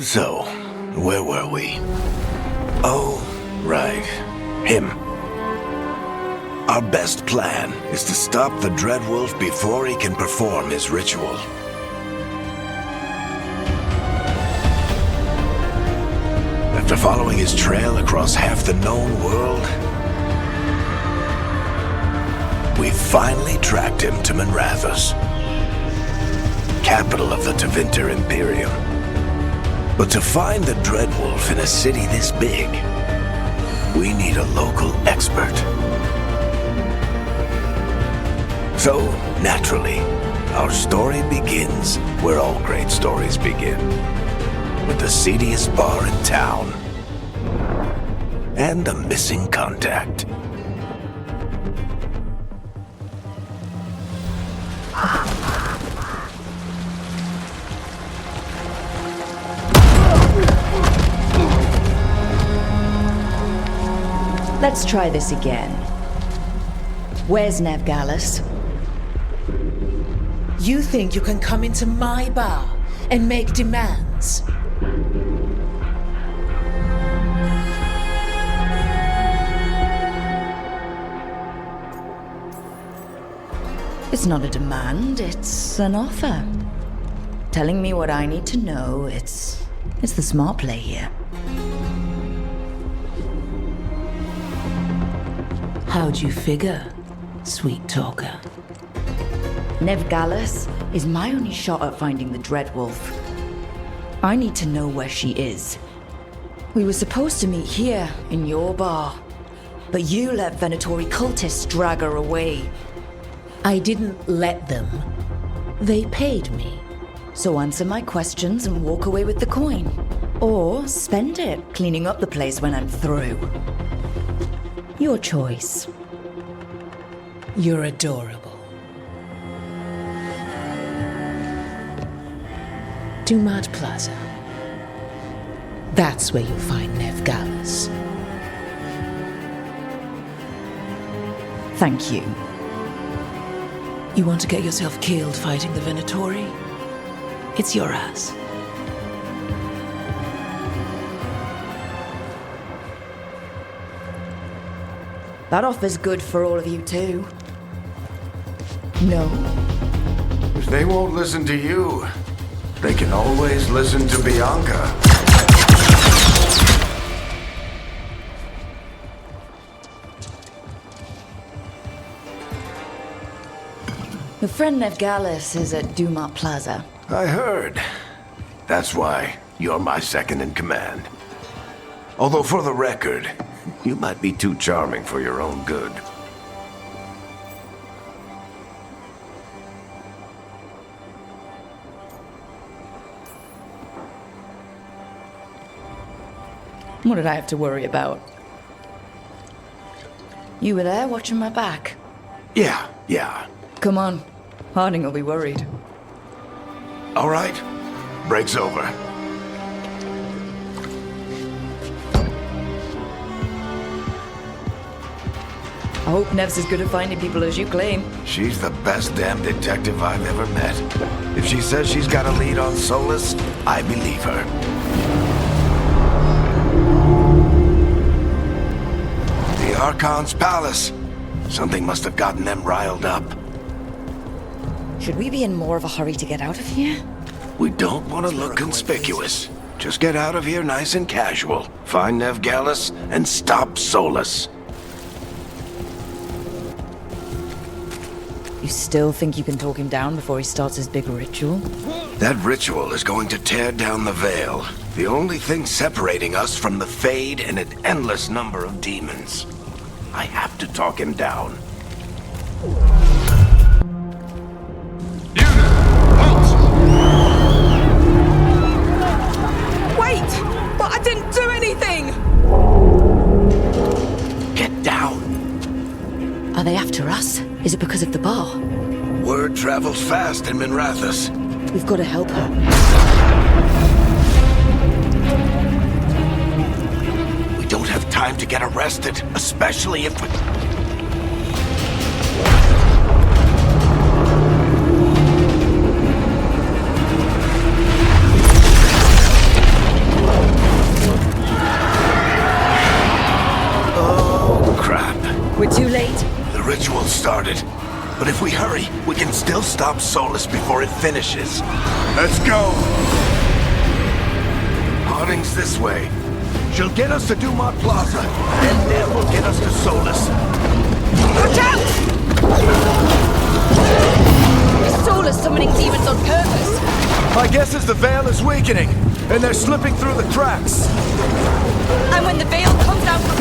So, where were we? Oh, right. Him. Our best plan is to stop the Dreadwolf before he can perform his ritual. After following his trail across half the known world, we finally tracked him to Minrathous, capital of the Tevinter Imperium. But to find the Dreadwolf in a city this big, we need a local expert. So, naturally, our story begins where all great stories begin. With the seediest bar in town. And a missing contact. Let's try this again. Where's Nevgalis? You think you can come into my bar and make demands? It's not a demand, it's an offer. Telling me what I need to know, it's the smart play here. How'd you figure, sweet talker? Nevgalis is my only shot at finding the Dreadwolf. I need to know where she is. We were supposed to meet here, in your bar. But you let Venatori cultists drag her away. I didn't let them. They paid me. So answer my questions and walk away with the coin. Or spend it cleaning up the place when I'm through. Your choice. You're adorable. Dumad Plaza. That's where you'll find Nevgalis. Thank you. You want to get yourself killed fighting the Venatori? It's your ass. That offer's good for all of you too. No? If they won't listen to you, they can always listen to Bianca. Your friend Nevgalis is at Dumad Plaza. I heard. That's why you're my second in command. Although for the record, you might be too charming for your own good. What did I have to worry about? You were there watching my back. Yeah. Come on. Harding will be worried. All right. Break's over. I hope Nev's as good at finding people as you claim. She's the best damn detective I've ever met. If she says she's got a lead on Solus, I believe her. The Archon's palace. Something must have gotten them riled up. Should we be in more of a hurry to get out of here? We don't want to look conspicuous. Just get out of here nice and casual. Find Nevgalis and stop Solus. You still think you can talk him down before he starts his big ritual? That ritual is going to tear down the Veil. The only thing separating us from the Fade and an endless number of demons. I have to talk him down. Wait! But I didn't do anything! Get down. Are they after us? Is it because of the bar? Word travels fast in Minrathous. We've got to help her. We don't have time to get arrested, especially if we... can still stop Solus before it finishes. Let's go! Harding's this way. She'll get us to Dumont Plaza, and Nev will get us to Solus. Watch out! Is Solus summoning demons on purpose? My guess is the Veil is weakening, and they're slipping through the cracks. And when the veil comes out from...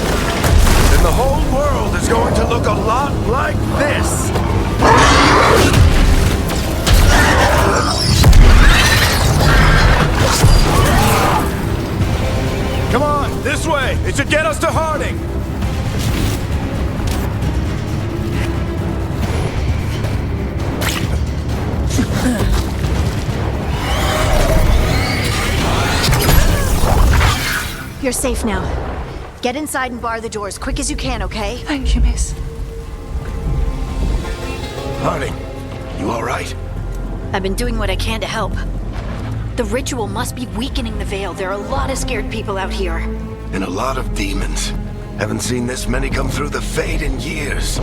Then the whole world is going to look a lot like this. Come on, this way! It should get us to Harding! You're safe now. Get inside and bar the door as quick as you can, okay? Thank you, miss. Harding, you all right? I've been doing what I can to help. The ritual must be weakening the Veil. There are a lot of scared people out here. And a lot of demons. Haven't seen this many come through the Fade in years.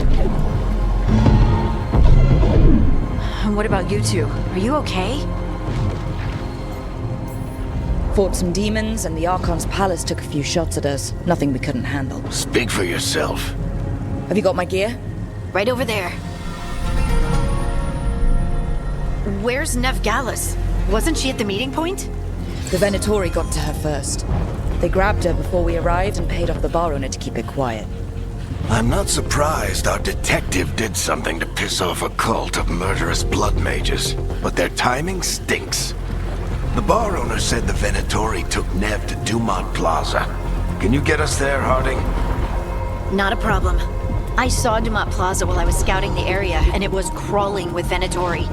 And what about you two? Are you okay? Fought some demons, and the Archon's palace took a few shots at us. Nothing we couldn't handle. Speak for yourself. Have you got my gear? Right over there. Where's Nev Gallus? Wasn't she at the meeting point? The Venatori got to her first. They grabbed her before we arrived and paid off the bar owner to keep it quiet. I'm not surprised our detective did something to piss off a cult of murderous blood mages, but their timing stinks. The bar owner said the Venatori took Nev to Dumont Plaza. Can you get us there, Harding? Not a problem. I saw Dumont Plaza while I was scouting the area, and it was crawling with Venatori.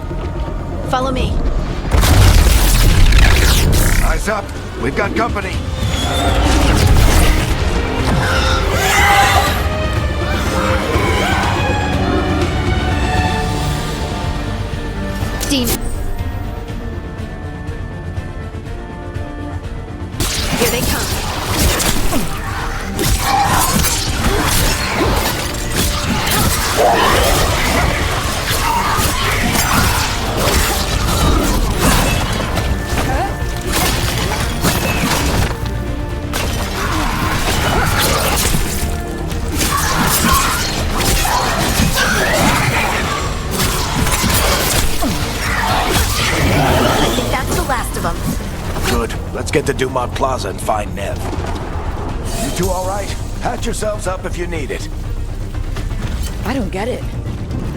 Follow me. Eyes up. We've got company. Demon. Here they come. I think that's the last of them. Good. Let's get to Dumont Plaza and find Nev. You two all right? Patch yourselves up if you need it. I don't get it.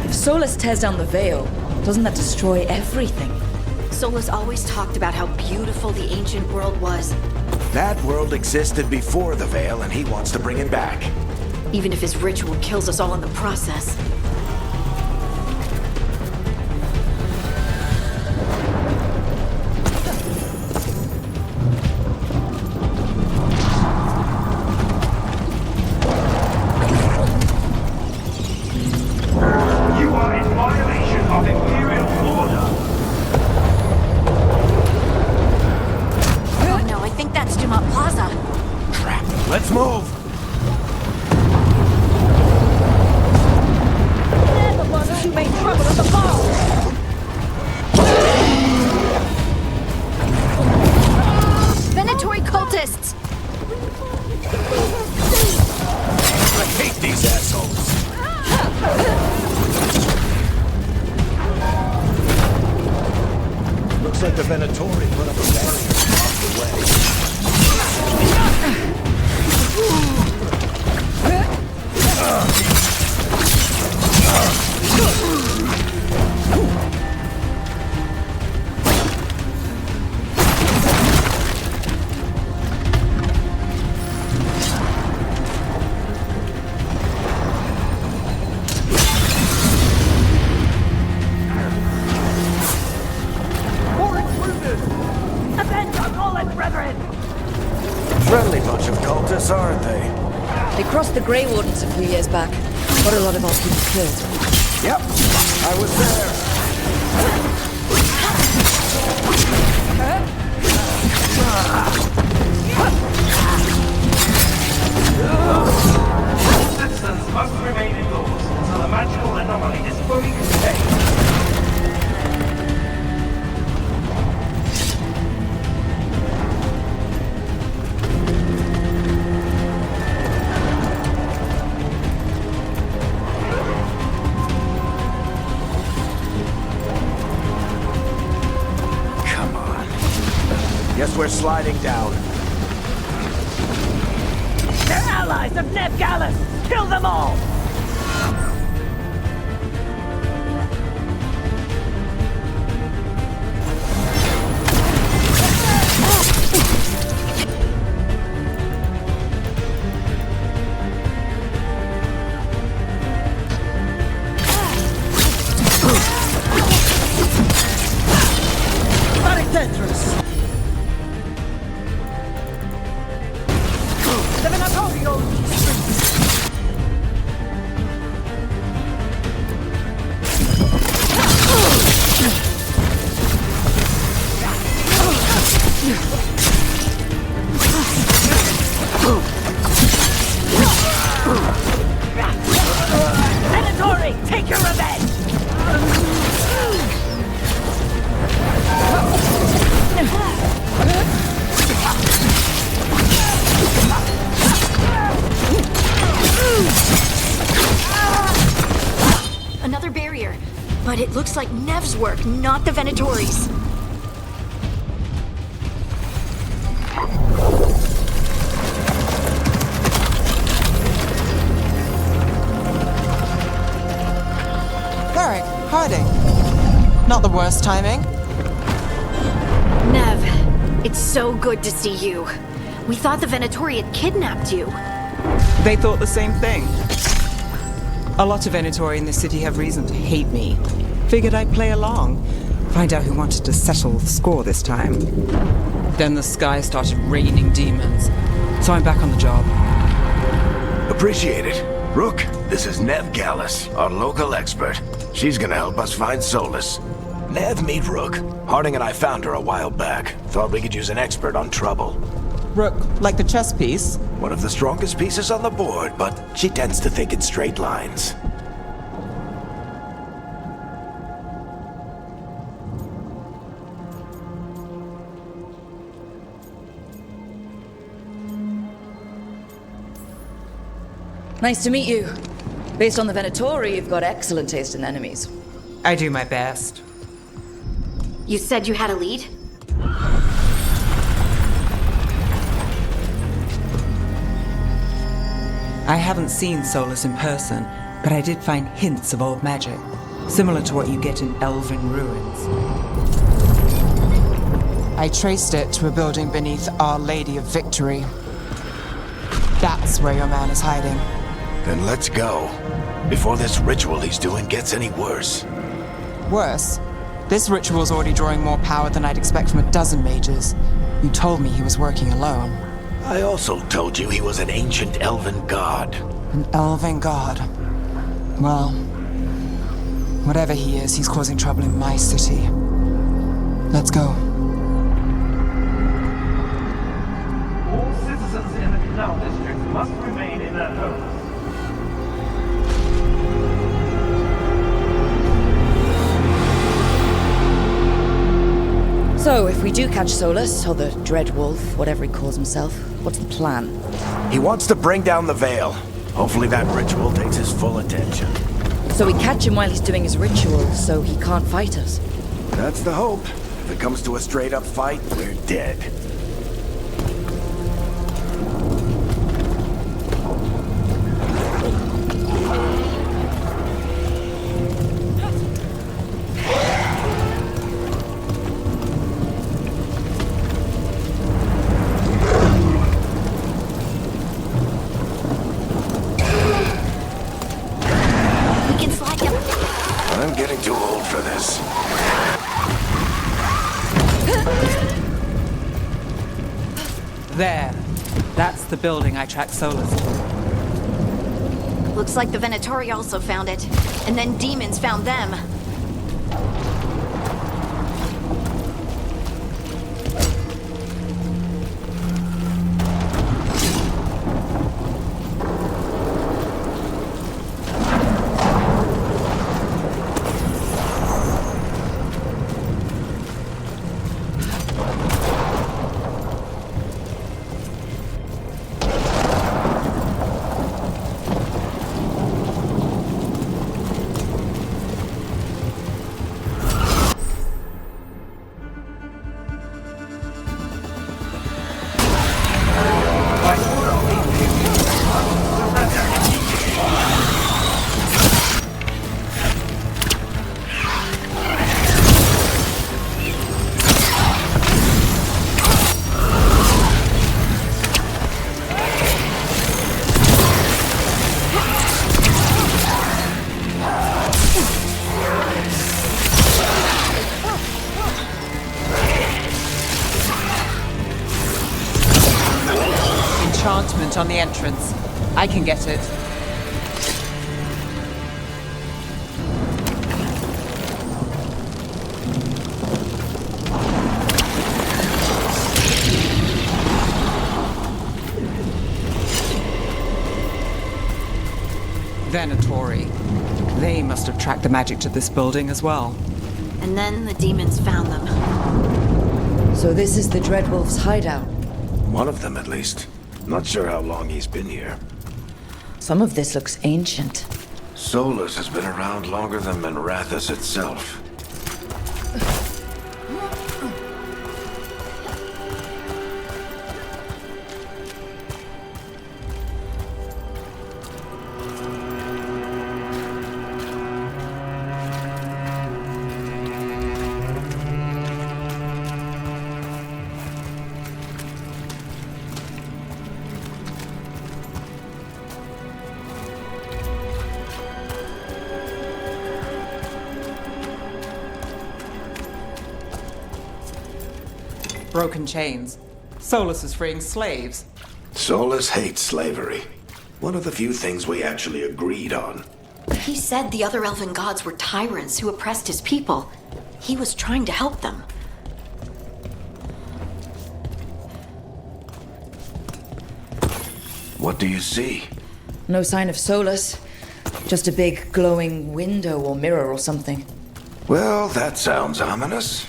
If Solus tears down the Veil, doesn't that destroy everything? Solus always talked about how beautiful the ancient world was, That world existed before the Veil, and he wants to bring it back. even if his ritual kills us all in the process. You are in violation of Imperial order. Oh no, I think that's Dumont Plaza. Crap. Let's move. They're the ones who made trouble at the bar! Venatori cultists! I hate these assholes. Looks like the Venatori put up a barrier to block the way. Friendly bunch of cultists, aren't they? They crossed the Grey Wardens a few years back. Got a lot of our people killed. Yep, I was there. Citizens must remain indoors until the magical anomaly is fully contained. Guess we're sliding down. They're allies of Neb Gallus! Kill them all! Take your revenge! Another barrier. But it looks like Nev's work, not the Venatori's. Hiding. Not the worst timing. Nev, it's so good to see you. We thought the Venatori had kidnapped you. They thought the same thing. A lot of Venatori in this city have reason to hate me. Figured I'd play along. Find out who wanted to settle the score this time. Then the sky started raining demons. So I'm back on the job. Appreciate it. Rook, this is Neb Gallus, our local expert. She's gonna help us find Solus. Nev, meet Rook. Harding and I found her a while back. Thought we could use an expert on trouble. Rook, like the chess piece? One of the strongest pieces on the board, but she tends to think in straight lines. Nice to meet you. Based on the Venatori, you've got excellent taste in enemies. I do my best. You said you had a lead? I haven't seen Solus in person, but I did find hints of old magic, similar to what you get in elven ruins. I traced it to a building beneath Our Lady of Victory. That's where your man is hiding. Then let's go. Before this ritual he's doing gets any worse. Worse? This ritual's already drawing more power than I'd expect from a dozen mages. You told me he was working alone. I also told you he was an ancient elven god. An elven god. Well, whatever he is, he's causing trouble in my city. Let's go. All citizens in the Canal District must remain in their homes. So, if we do catch Solus, or the Dread Wolf, whatever he calls himself, what's the plan? He wants to bring down the Veil. Hopefully that ritual takes his full attention. So we catch him while he's doing his ritual, so he can't fight us. That's the hope. If it comes to a straight-up fight, we're dead. I'm getting too old for this. There. That's the building I tracked Solus to. Looks like the Venatori also found it. And then demons found them. on the entrance. I can get it. Venatori. They must have tracked the magic to this building as well. And then the demons found them. So this is the Dreadwolf's hideout. One of them, at least. Not sure how long he's been here. Some of this looks ancient. Solus has been around longer than Minrathous itself. Broken chains. Solus is freeing slaves. Solus hates slavery. One of the few things we actually agreed on. He said the other elven gods were tyrants who oppressed his people. He was trying to help them. What do you see? No sign of Solus. Just a big glowing window or mirror or something. Well, that sounds ominous.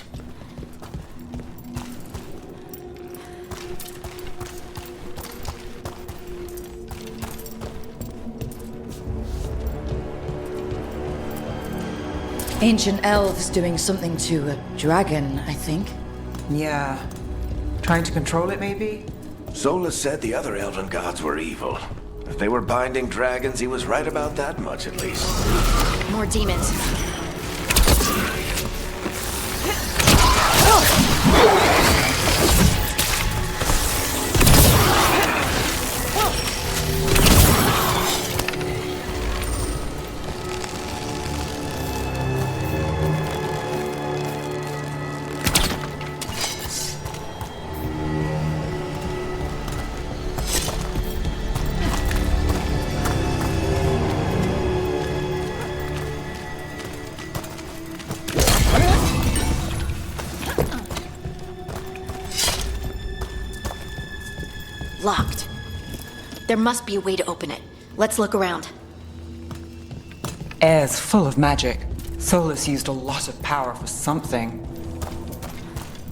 Ancient elves doing something to a dragon, I think. Yeah. Trying to control it, maybe? Solus said the other elven gods were evil. If they were binding dragons, he was right about that much, at least. More demons. Locked. There must be a way to open it. Let's look around. Air's full of magic. Solus used a lot of power for something.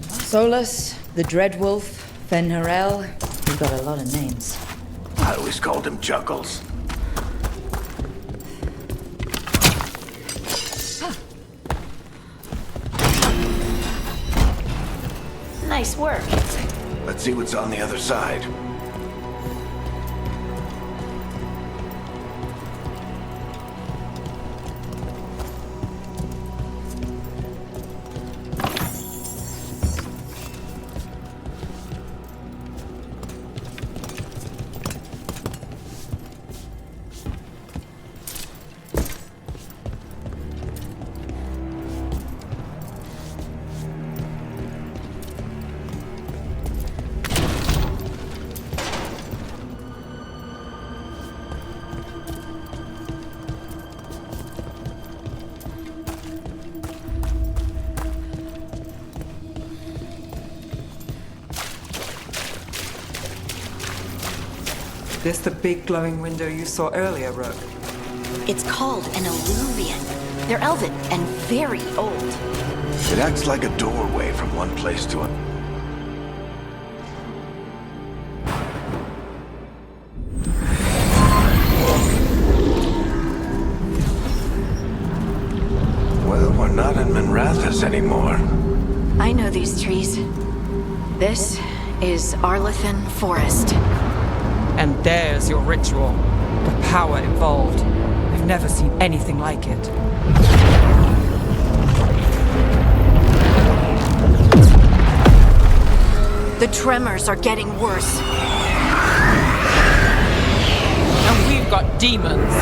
Solus, the Dreadwolf, Fen'Harel. We've got a lot of names. I always called him Juggles. Nice work. Let's see what's on the other side. This the big glowing window you saw earlier, Rook? It's called an illuvian. They're elven and very old. It acts like a doorway from one place to another. Well, we're not in Minrathous anymore. I know these trees. This is Arlethan Forest. And there's your ritual. The power involved. I've never seen anything like it. The tremors are getting worse. And we've got demons.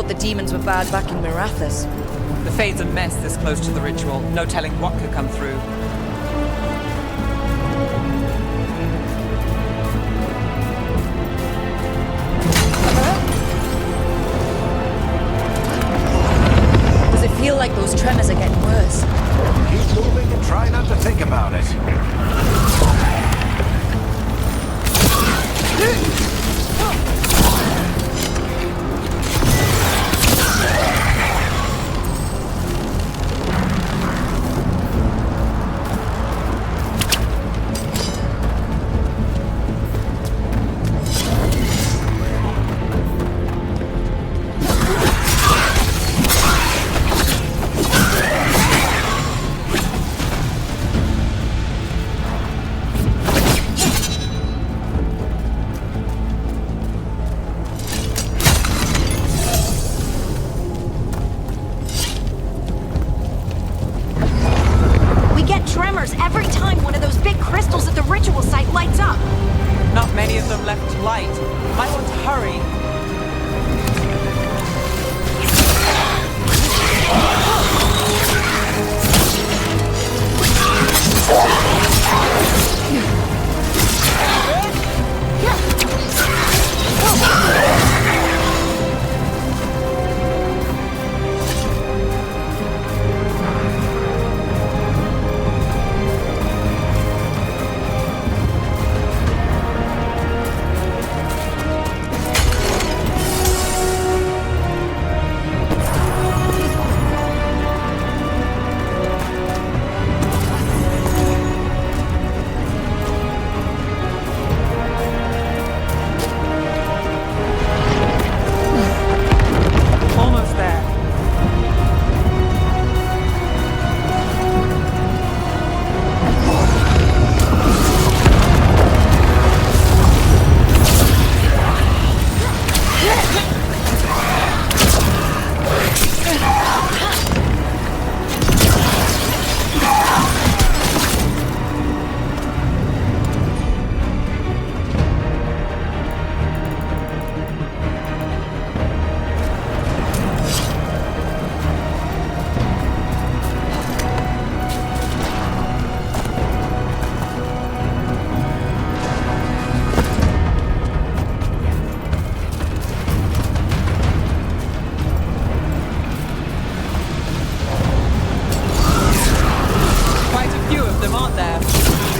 thought the demons were bad back in Mirathas. The Fade's a mess this close to the ritual. No telling what could come through. Does it feel like those tremors are getting worse? Keep moving and try not to think about it. Tremors every time one of those big crystals at the ritual site lights up. Not many of them left to light. Might want to hurry.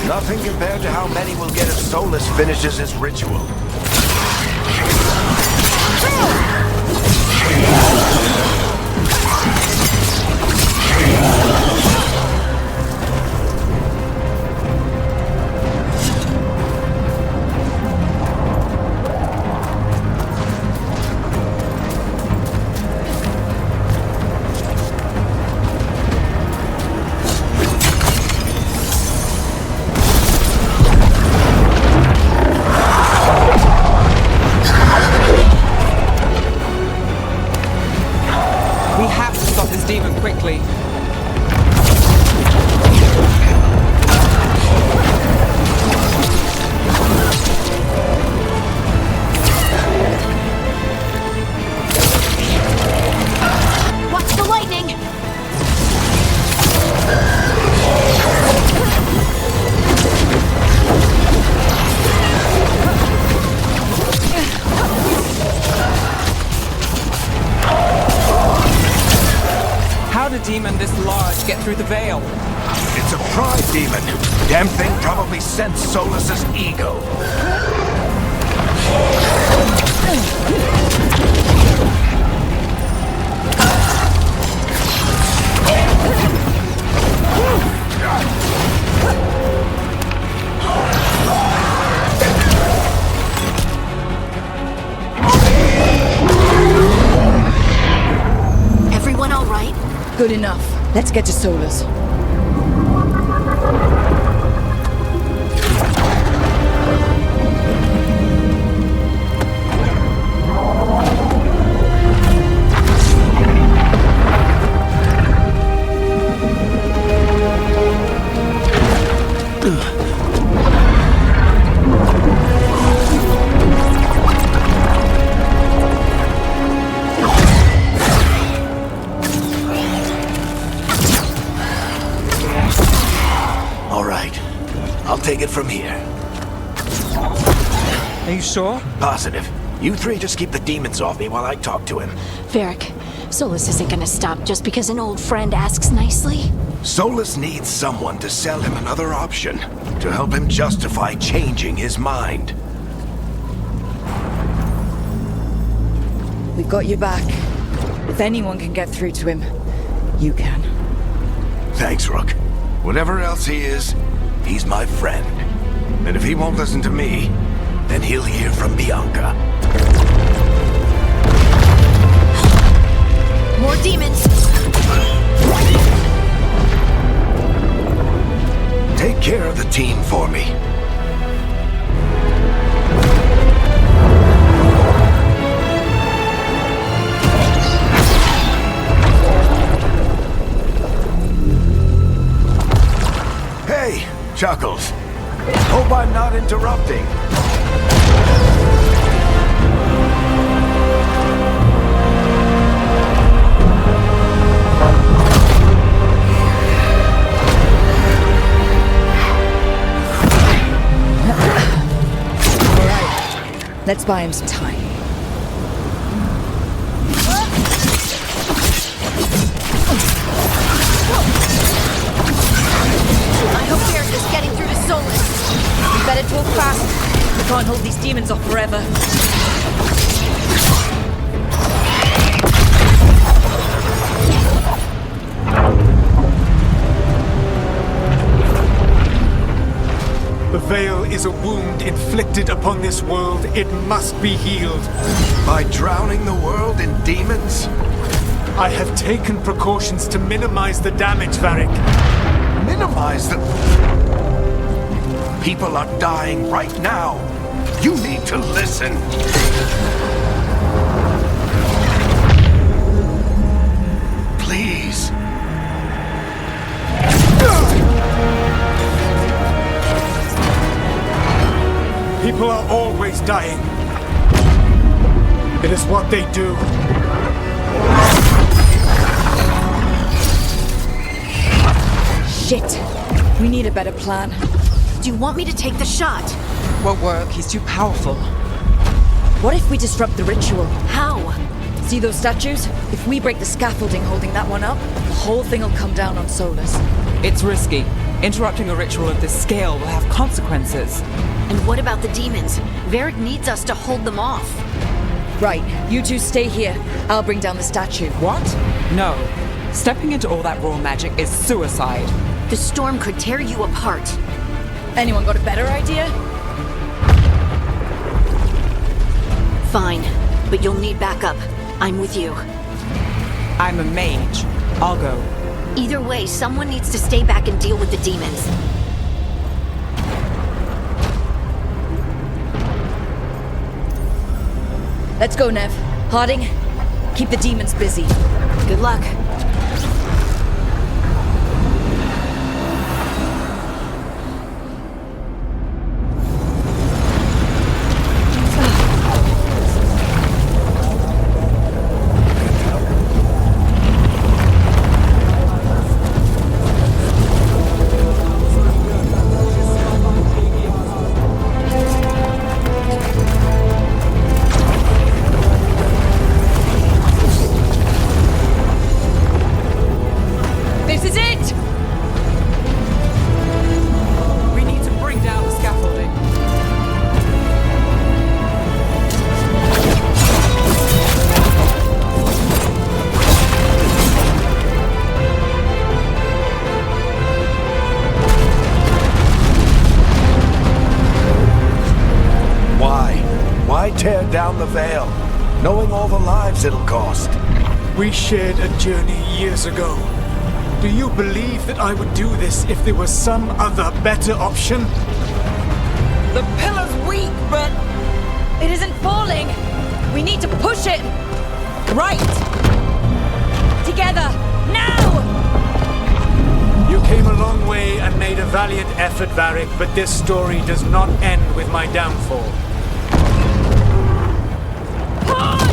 Nothing compared to how many will get if Solus finishes his ritual. Quickly. Watch the lightning! How did a demon this large get through the veil? It's a pride demon. Damn thing probably sensed Solus's ego. Everyone all right? Good enough. Let's get to Solus. take it from here. Are you sure? Positive. You three just keep the demons off me while I talk to him. Varric, Solus isn't gonna stop just because an old friend asks nicely. Solus needs someone to sell him another option, to help him justify changing his mind. We've got your back. If anyone can get through to him, you can. Thanks, Rook. Whatever else he is, he's my friend. And if he won't listen to me, then he'll hear from Bianca. More demons! Take care of the team for me. Hey, Chuckles. Hope I'm not interrupting. Let's buy him some time. I hope Varric is getting through to Solus. We better talk fast. We can't hold these demons off forever. The Veil is a wound inflicted upon this world. It must be healed. By drowning the world in demons? I have taken precautions to minimize the damage, Varric. Minimize the... People are dying right now. You need to listen. Please. People are always dying. It is what they do. Shit. We need a better plan. Do you want me to take the shot? Won't work. He's too powerful. What if we disrupt the ritual? How? See those statues? If we break the scaffolding holding that one up, the whole thing will come down on Solus. It's risky. Interrupting a ritual of this scale will have consequences. And what about the demons? Varric needs us to hold them off. Right, you two stay here. I'll bring down the statue. What? No. Stepping into all that raw magic is suicide. The storm could tear you apart. Anyone got a better idea? Fine, but you'll need backup. I'm with you. I'm a mage. I'll go. Either way, someone needs to stay back and deal with the demons. Let's go, Nev. Harding, keep the demons busy. Good luck. This is it! We need to bring down the scaffolding. Why tear down the Veil, knowing all the lives it'll cost? We shared a journey years ago. Do you believe that I would do this if there was some other better option? The pillar's weak, but... It isn't falling! We need to push it! Right! Together! Now! You came a long way and made a valiant effort, Varric, but this story does not end with my downfall. Push!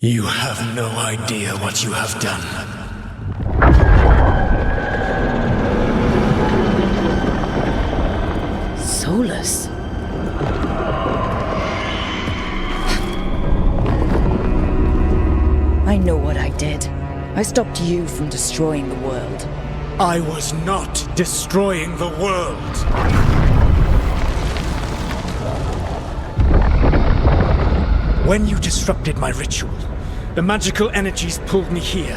You have no idea what you have done. Solus? I know what I did. I stopped you from destroying the world. I was not destroying the world. When you disrupted my ritual, the magical energies pulled me here,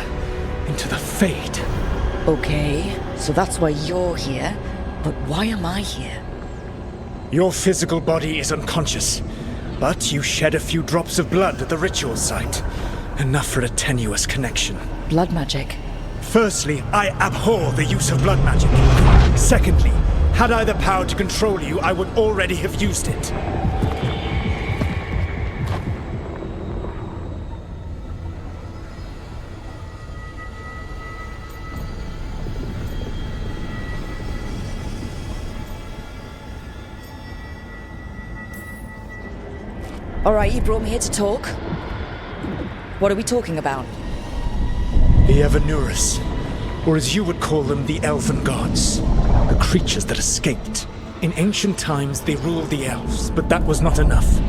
into the Fade. Okay, so that's why you're here, but why am I here? Your physical body is unconscious, but you shed a few drops of blood at the ritual site. Enough for a tenuous connection. Blood magic? Firstly, I abhor the use of blood magic. Secondly, had I the power to control you, I would already have used it. Alright, you brought me here to talk. What are we talking about? The Evanurus, or as you would call them, the Elven Gods. The creatures that escaped. In ancient times, they ruled the elves, but that was not enough.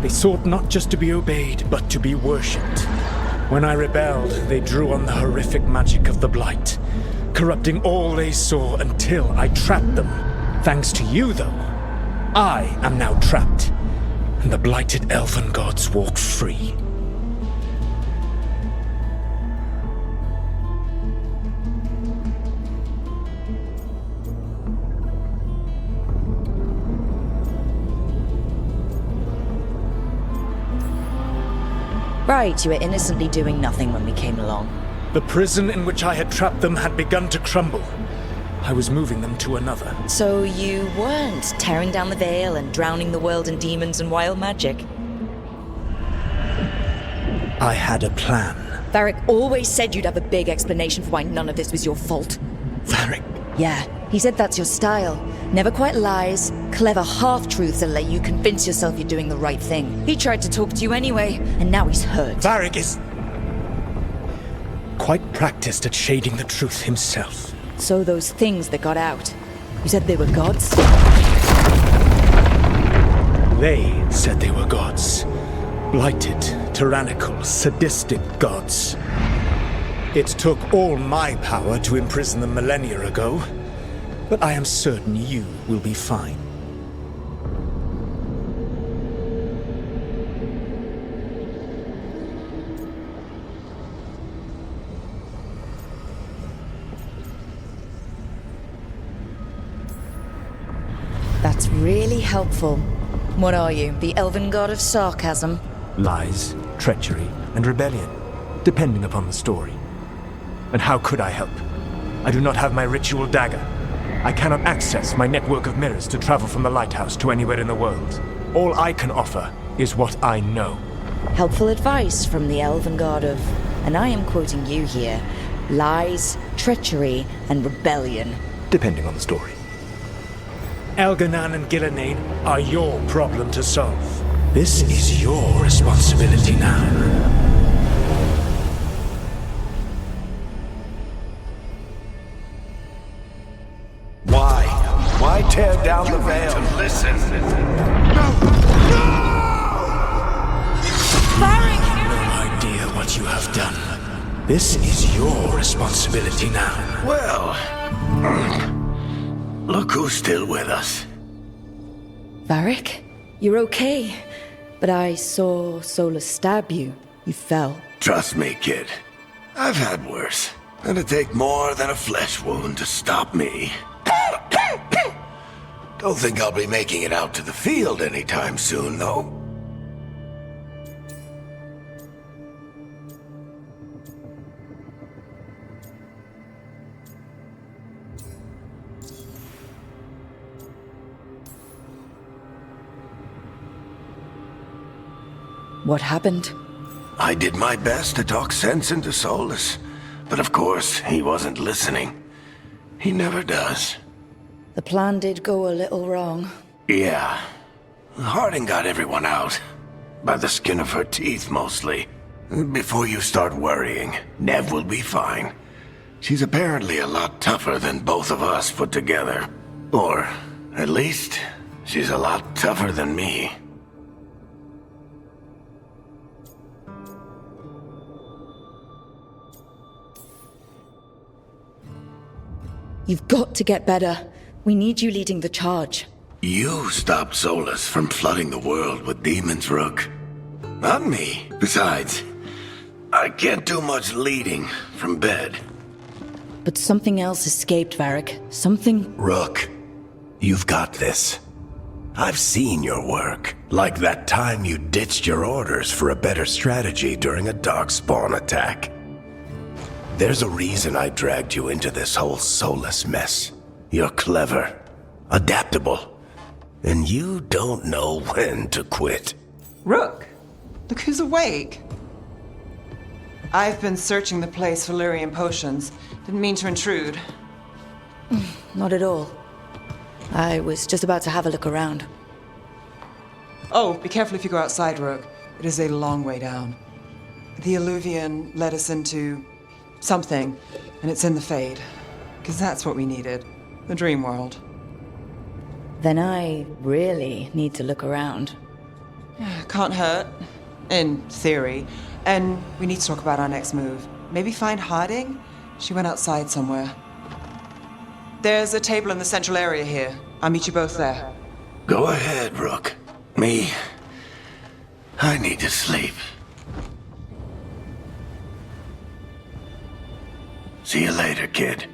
They sought not just to be obeyed, but to be worshipped. When I rebelled, they drew on the horrific magic of the Blight, corrupting all they saw until I trapped them. Thanks to you, though, I am now trapped, and the blighted Elven Gods walk free. Right, you were innocently doing nothing when we came along. The prison in which I had trapped them had begun to crumble. I was moving them to another. So you weren't tearing down the veil and drowning the world in demons and wild magic? I had a plan. Varric always said you'd have a big explanation for why none of this was your fault. Varric? Yeah, he said that's your style. Never quite lies, clever half-truths that let you convince yourself you're doing the right thing. He tried to talk to you anyway, and now he's hurt. Varric is quite practiced at shading the truth himself. So those things that got out, you said they were gods? They said they were gods. Blighted, tyrannical, sadistic gods. It took all my power to imprison them millennia ago, but I am certain you will be fine. That's really helpful. What are you, the elven god of sarcasm? Lies, treachery, and rebellion, depending upon the story. And how could I help? I do not have my ritual dagger. I cannot access my network of mirrors to travel from the lighthouse to anywhere in the world. All I can offer is what I know. Helpful advice from the elven god of, and I am quoting you here, lies, treachery, and rebellion. Depending on the story. Elganan and Gillenane are your problem to solve. This is your responsibility now. Why tear down the veil? Listen. No idea what you have done. This is your responsibility now. Well, look who's still with us. Varric, you're okay. But I saw Solus stab you. You fell. Trust me, kid. I've had worse. It'd take more than a flesh wound to stop me. Don't think I'll be making it out to the field anytime soon, though. What happened? I did my best to talk sense into Solus, but of course, he wasn't listening. He never does. The plan did go a little wrong. Yeah. Harding got everyone out. By the skin of her teeth, mostly. Before you start worrying, Nev will be fine. She's apparently a lot tougher than both of us put together. Or, at least, she's a lot tougher than me. You've got to get better. We need you leading the charge. You stopped Solus from flooding the world with demons, Rook. Not me. Besides, I can't do much leading from bed. But something else escaped, Varric. Something... Rook, you've got this. I've seen your work. Like that time you ditched your orders for a better strategy during a darkspawn attack. There's a reason I dragged you into this whole Solus mess. You're clever, adaptable, and you don't know when to quit. Rook, look who's awake. I've been searching the place for Lyrian potions. Didn't mean to intrude. Not at all. I was just about to have a look around. Oh, be careful if you go outside, Rook. It is a long way down. The Alluvian led us into something, and it's in the Fade. Because that's what we needed. The dream world. Then I really need to look around. Can't hurt. In theory. And we need to talk about our next move. Maybe find Harding? She went outside somewhere. There's a table in the central area here. I'll meet you both there. Go ahead, Rook. I need to sleep. See you later, kid.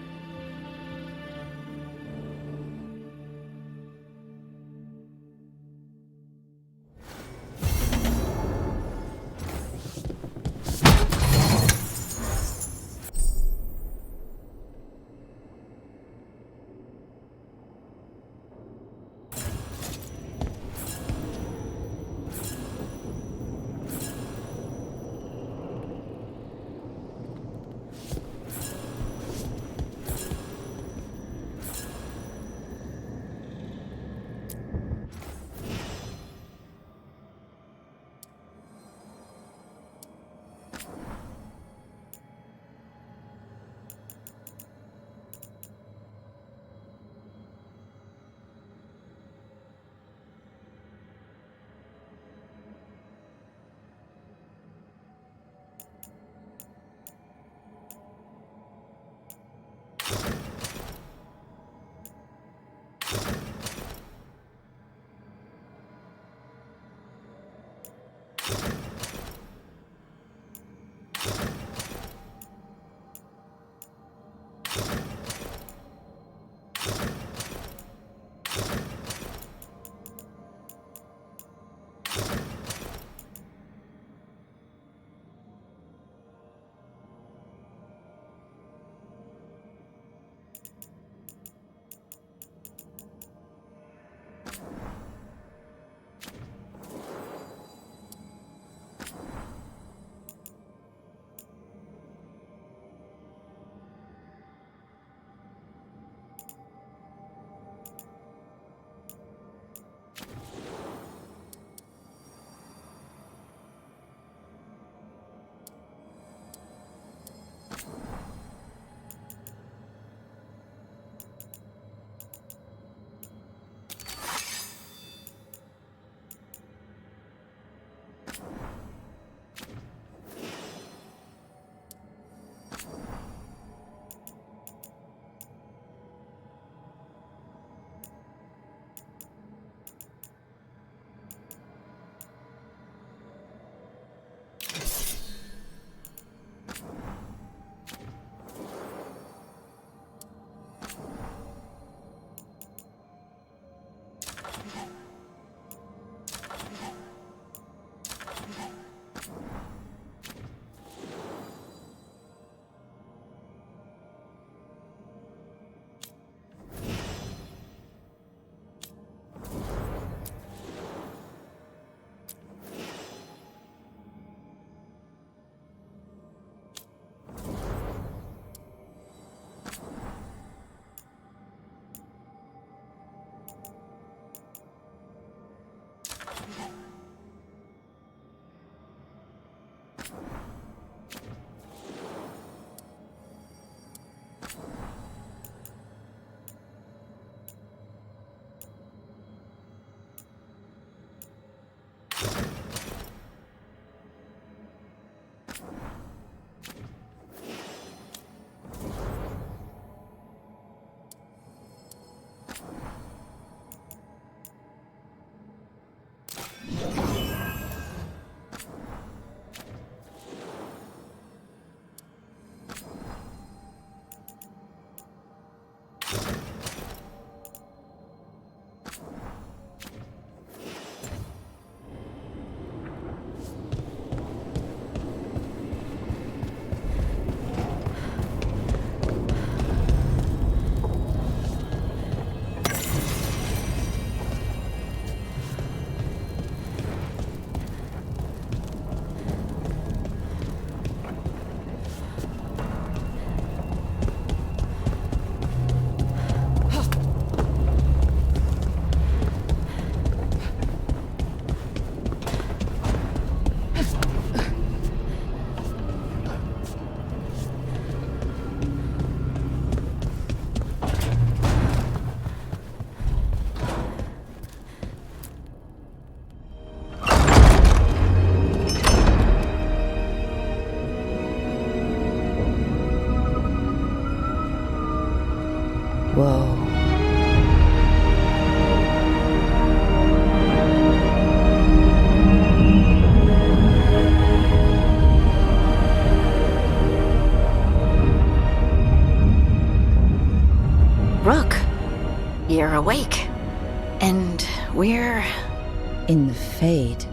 In the Fade.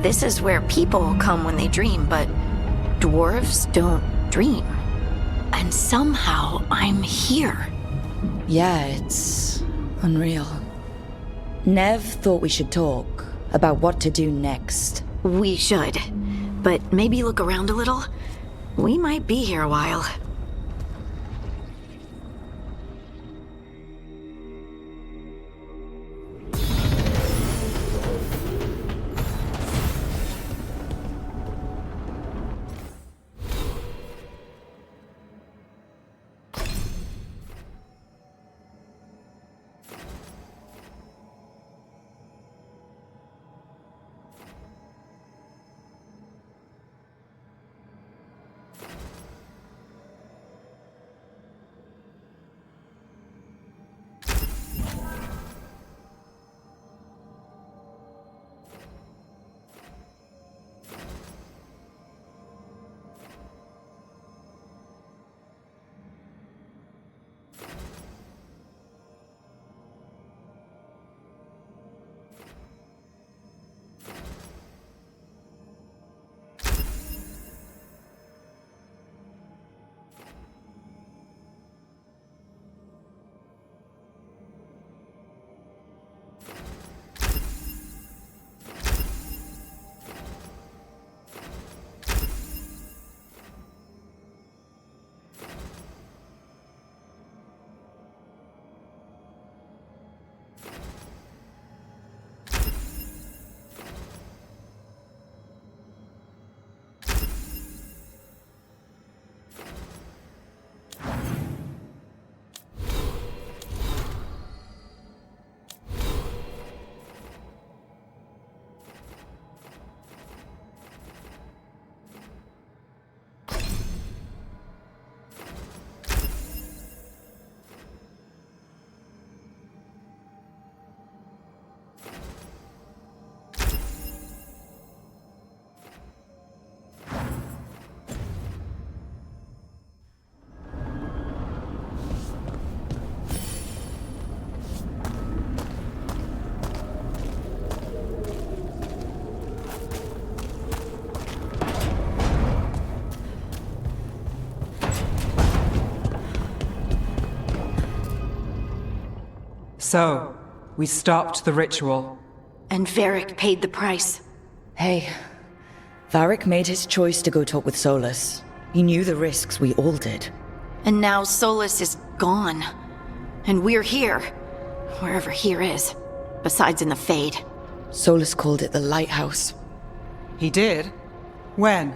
This is where people come when they dream, but dwarves don't dream. And somehow I'm here. Yeah, it's unreal. Nev thought we should talk about what to do next. We should. But maybe look around a little. We might be here a while. So, we stopped the ritual. And Varric paid the price. Hey, Varric made his choice to go talk with Solus. He knew the risks, we all did. And now Solus is gone. And we're here. Wherever here is. Besides in the Fade. Solus called it the Lighthouse. He did? When?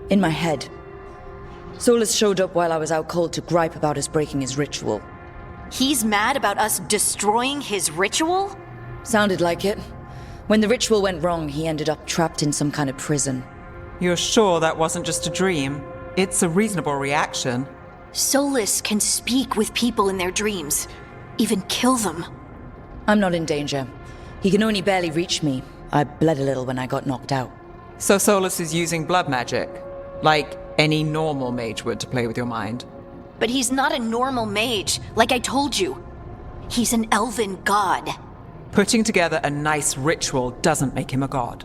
In my head. Solus showed up while I was out cold to gripe about us breaking his ritual. He's mad about us destroying his ritual? Sounded like it. When the ritual went wrong, he ended up trapped in some kind of prison. You're sure that wasn't just a dream? It's a reasonable reaction. Solus can speak with people in their dreams. Even kill them. I'm not in danger. He can only barely reach me. I bled a little when I got knocked out. So Solus is using blood magic? Like any normal mage would to play with your mind? But he's not a normal mage, like I told you. He's an elven god. Putting together a nice ritual doesn't make him a god.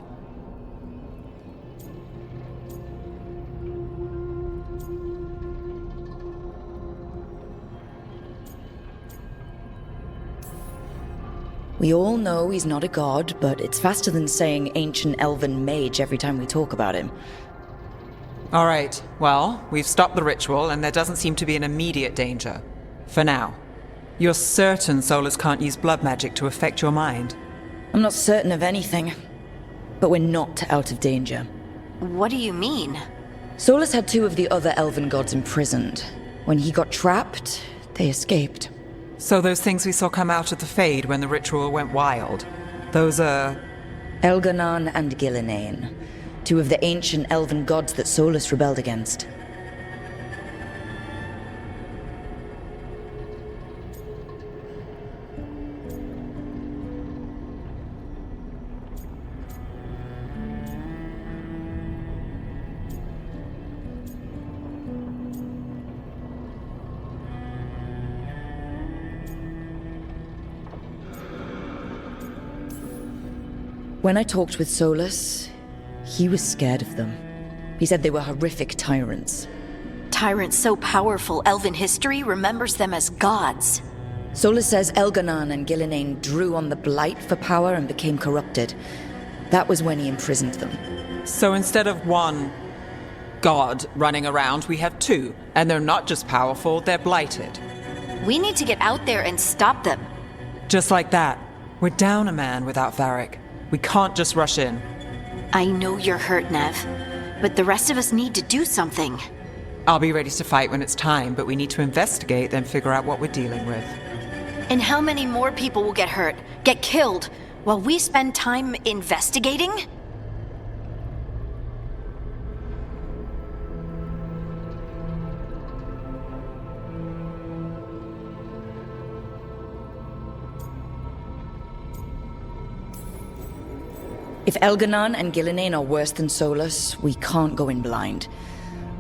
We all know he's not a god, but it's faster than saying ancient elven mage every time we talk about him. All right, well, we've stopped the ritual and there doesn't seem to be an immediate danger. For now. You're certain Solus can't use blood magic to affect your mind? I'm not certain of anything, but we're not out of danger. What do you mean? Solus had two of the other elven gods imprisoned. When he got trapped, they escaped. So those things we saw come out of the Fade when the ritual went wild, those are... Elganon and Gillinane, two of the ancient elven gods that Solus rebelled against. When I talked with Solus, he was scared of them. He said they were horrific tyrants. Tyrants so powerful, elven history remembers them as gods. Solus says Elganon and Gillinane drew on the Blight for power and became corrupted. That was when he imprisoned them. So instead of one god running around, we have two. And they're not just powerful, they're blighted. We need to get out there and stop them. Just like that. We're down a man without Varric. We can't just rush in. I know you're hurt, Nev, but the rest of us need to do something. I'll be ready to fight when it's time, but we need to investigate, then figure out what we're dealing with. And how many more people will get hurt, get killed, while we spend time investigating? If Elganon and Gillinane are worse than Solus, we can't go in blind.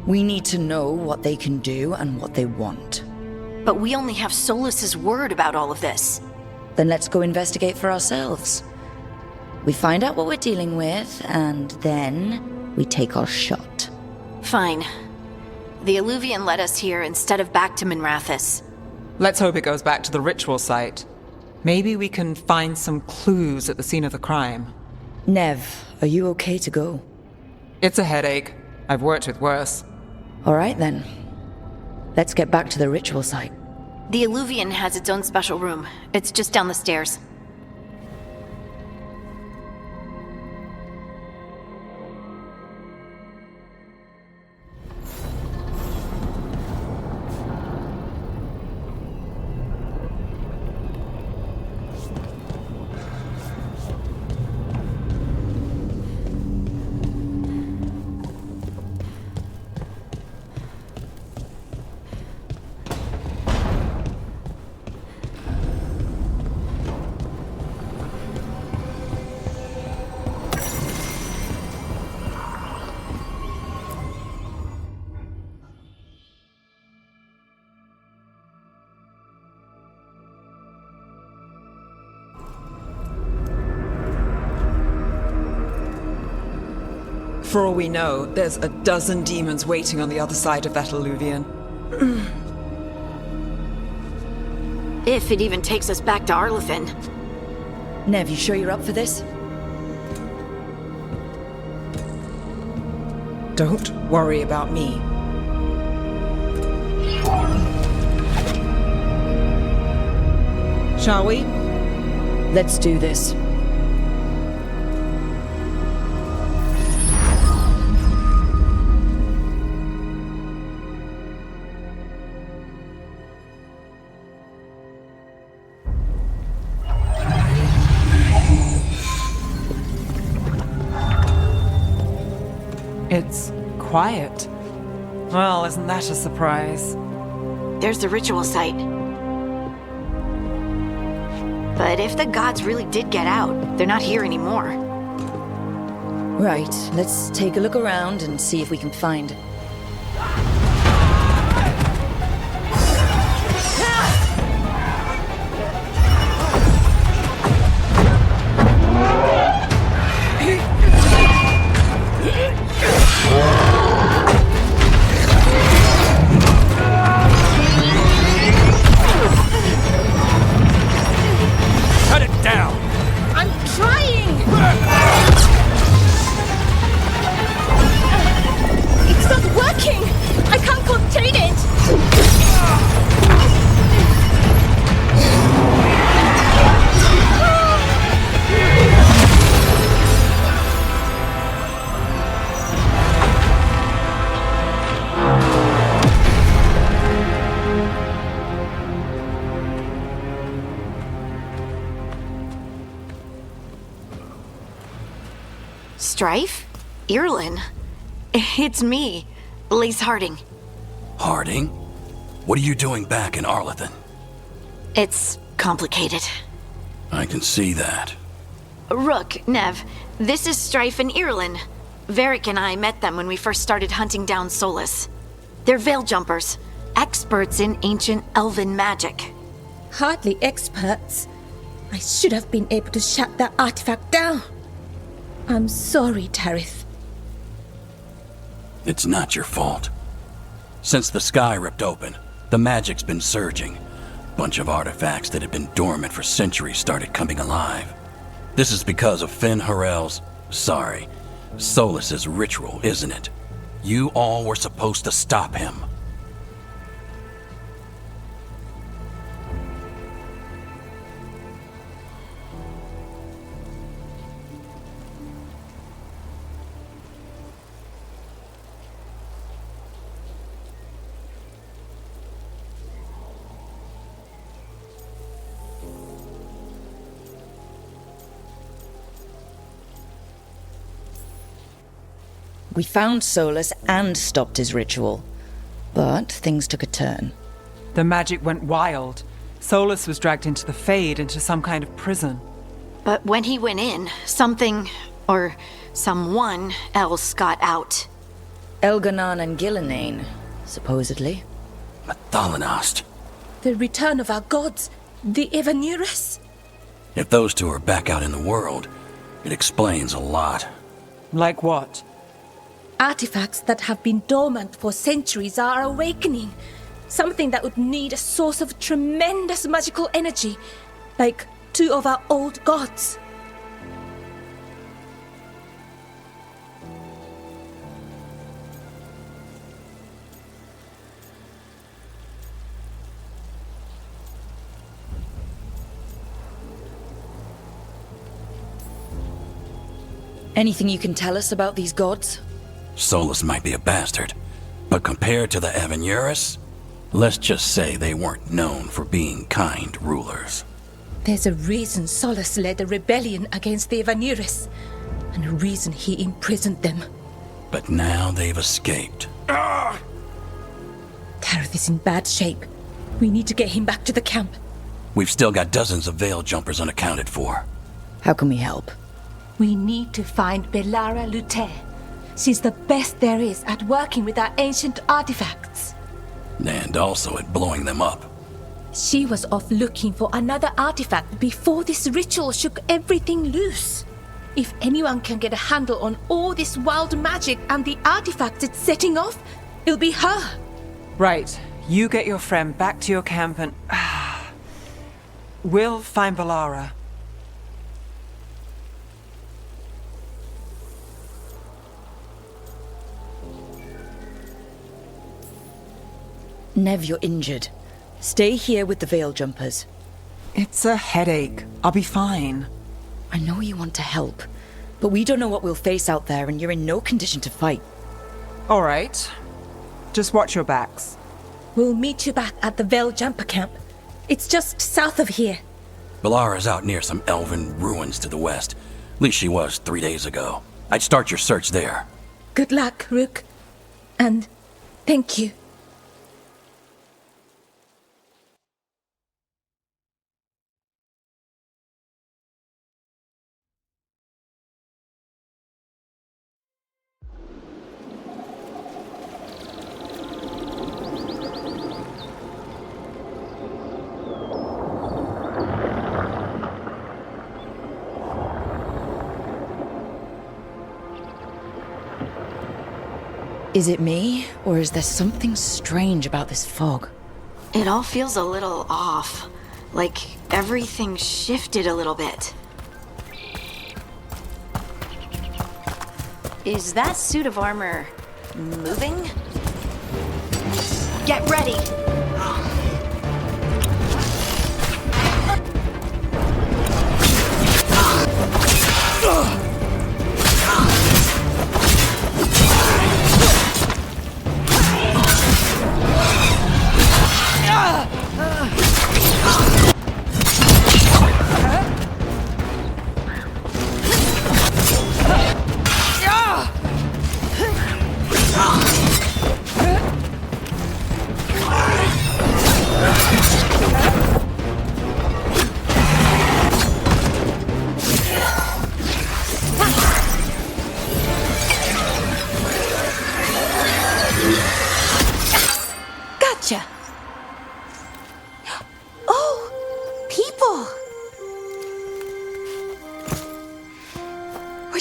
We need to know what they can do and what they want. But we only have Solus's word about all of this. Then let's go investigate for ourselves. We find out what we're dealing with, and then we take our shot. Fine. The Illuvian led us here instead of back to Minrathous. Let's hope it goes back to the ritual site. Maybe we can find some clues at the scene of the crime. Nev, are you okay to go? It's a headache. I've worked with worse. All right then. Let's get back to the ritual site. The Illuvian has its own special room. It's just down the stairs. For all we know, there's a dozen demons waiting on the other side of that Illuvian. If it even takes us back to Arlathan. Nev, you sure you're up for this? Don't worry about me. Shall we? Let's do this. It's quiet. Well, isn't that a surprise? There's the ritual site. But if the gods really did get out, they're not here anymore. Right, let's take a look around and see if we can find... Strife? Irlin? It's me, Lace Harding. Harding? What are you doing back in Arlathan? It's complicated. I can see that. Rook, Nev, this is Strife and Irlin. Varric and I met them when we first started hunting down Solus. They're veil jumpers, experts in ancient elven magic. Hardly experts. I should have been able to shut that artifact down. I'm sorry, Tarith. It's not your fault. Since the sky ripped open, the magic's been surging. Bunch of artifacts that had been dormant for centuries started coming alive. This is because of Finn Harel's, Solus's ritual, isn't it? You all were supposed to stop him. We found Solus and stopped his ritual, but things took a turn. The magic went wild. Solus was dragged into the Fade, into some kind of prison. But when he went in, something, or someone else got out. Elganon and Gillenane, supposedly. Mathalanost. The return of our gods, the Evanurus? If those two are back out in the world, it explains a lot. Like what? Artifacts that have been dormant for centuries are awakening. Something that would need a source of tremendous magical energy, like two of our old gods. Anything you can tell us about these gods? Solus might be a bastard, but compared to the Evanurus, let's just say they weren't known for being kind rulers. There's a reason Solus led a rebellion against the Evanurus, and a reason he imprisoned them. But now they've escaped. Tarith is in bad shape. We need to get him back to the camp. We've still got dozens of veil jumpers unaccounted for. How can we help? We need to find Belara Lute. She's the best there is at working with our ancient artifacts. And also at blowing them up. She was off looking for another artifact before this ritual shook everything loose. If anyone can get a handle on all this wild magic and the artifacts it's setting off, it'll be her. Right. You get your friend back to your camp and... we'll find Belara. Nev, you're injured. Stay here with the veil jumpers. It's a headache. I'll be fine. I know you want to help, but we don't know what we'll face out there, and you're in no condition to fight. All right. Just watch your backs. We'll meet you back at the Veil Jumper camp. It's just south of here. Belara's out near some elven ruins to the west. At least she was 3 days ago. I'd start your search there. Good luck, Rook. And thank you. Is it me, or is there something strange about this fog? It all feels a little off. Like everything shifted a little bit. Is that suit of armor moving? Get ready!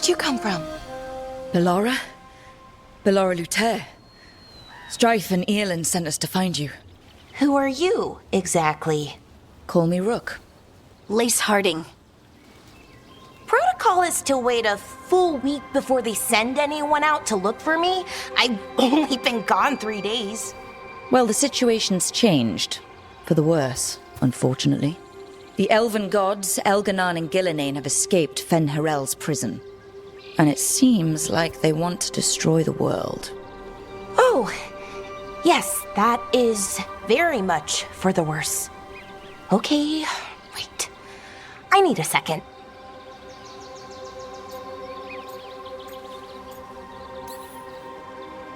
Where'd you come from? Bellora? Bellora Luther. Strife and Earlin sent us to find you. Who are you, exactly? Call me Rook. Lace Harding. Protocol is to wait a full week before they send anyone out to look for me. I've only been gone 3 days. Well, the situation's changed. For the worse, unfortunately. The elven gods, Elganan and Gillinane, have escaped Fen'Harel's prison. And it seems like they want to destroy the world. Oh, yes, that is very much for the worse. Okay, wait. I need a second.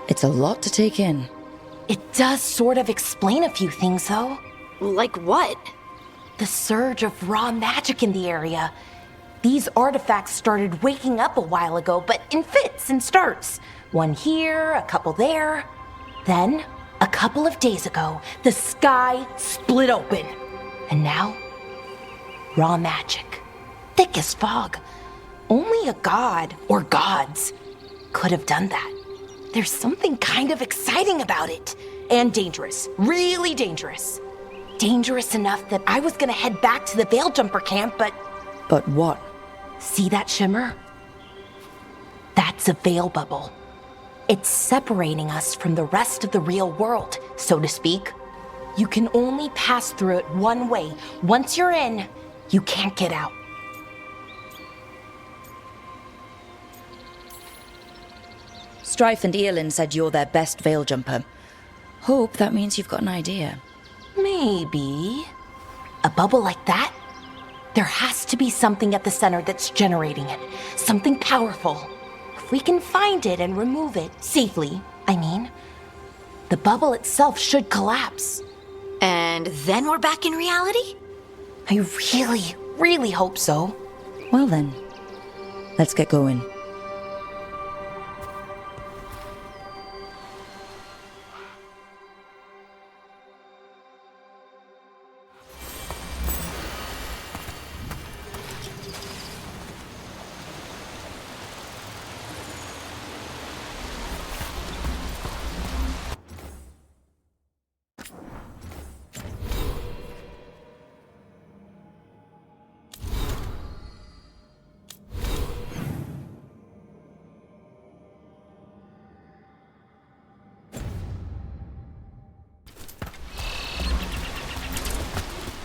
It's a lot to take in. It does sort of explain a few things, though. Like what? The surge of raw magic in the area. These artifacts started waking up a while ago, but in fits and starts. One here, a couple there. Then, a couple of days ago, the sky split open. And now, raw magic. Thick as fog. Only a god, or gods, could have done that. There's something kind of exciting about it. And dangerous. Really dangerous. Dangerous enough that I was gonna head back to the Veil Jumper camp, but... But what? See that shimmer? That's a veil bubble. It's separating us from the rest of the real world, so to speak. You can only pass through it one way. Once you're in, you can't get out. Strife and Earlin said you're their best Veil Jumper. Hope that means you've got an idea. Maybe. A bubble like that? There has to be something at the center that's generating it. Something powerful. If we can find it and remove it, safely, I mean, the bubble itself should collapse. And then we're back in reality? I really hope so. Well then, let's get going.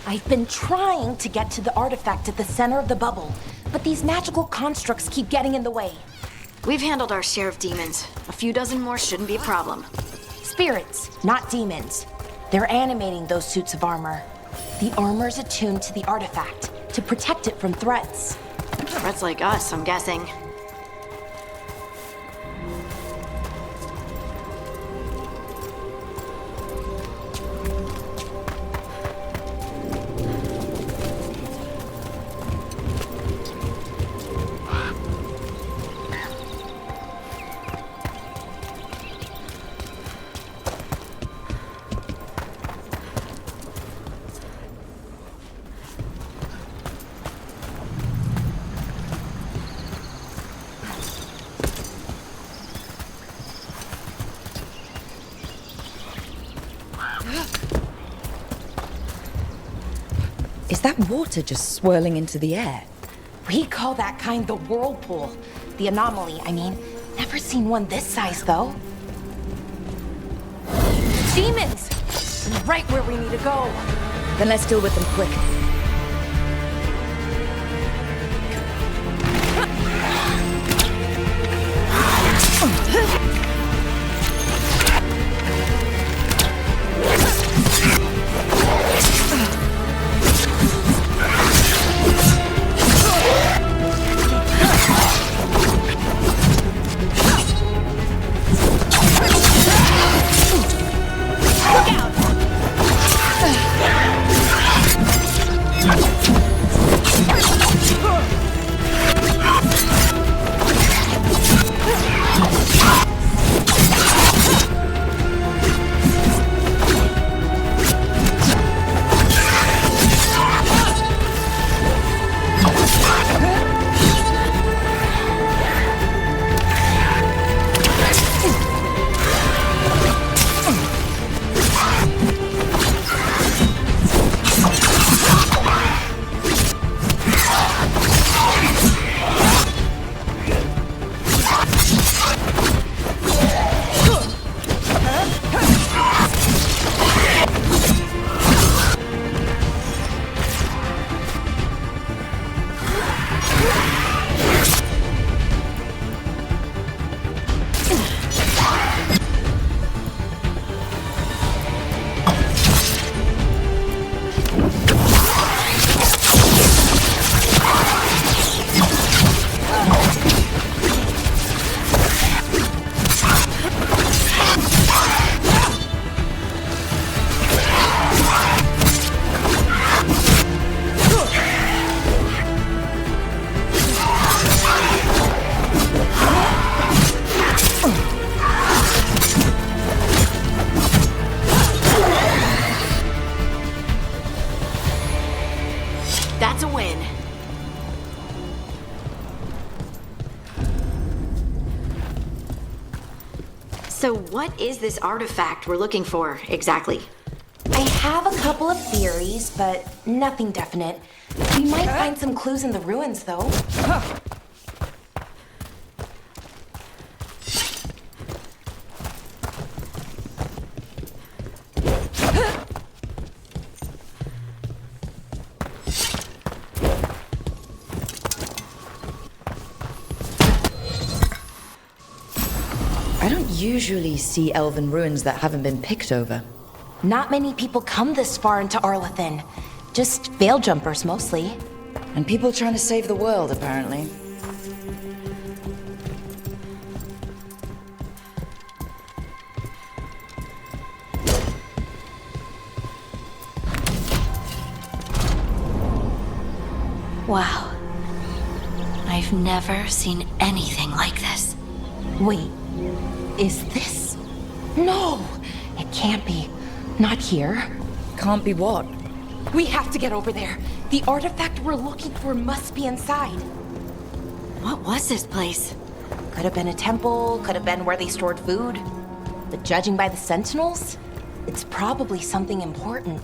I've been trying to get to the artifact at the center of the bubble, but these magical constructs keep getting in the way. We've handled our share of demons. A few dozen more shouldn't be a problem. Spirits, not demons. They're animating those suits of armor. The armor's attuned to the artifact to protect it from threats. Threats like us, I'm guessing. Is that water just swirling into the air? We call that kind the whirlpool. The anomaly, I mean. Never seen one this size, though. Demons! Right where we need to go. Then let's deal with them quick. So what is this artifact we're looking for, exactly? I have a couple of theories, but nothing definite. We might find some clues in the ruins, though. I don't usually see elven ruins that haven't been picked over. Not many people come this far into Arlathan. Just veil jumpers, mostly. And people trying to save the world, apparently. Wow. I've never seen anything like this. Wait, is this? No, it can't be. Not here. Can't be what? We have to get over there. The artifact we're looking for must be inside. What was this place? Could have been a temple, could have been where they stored food. But judging by the sentinels, it's probably something important.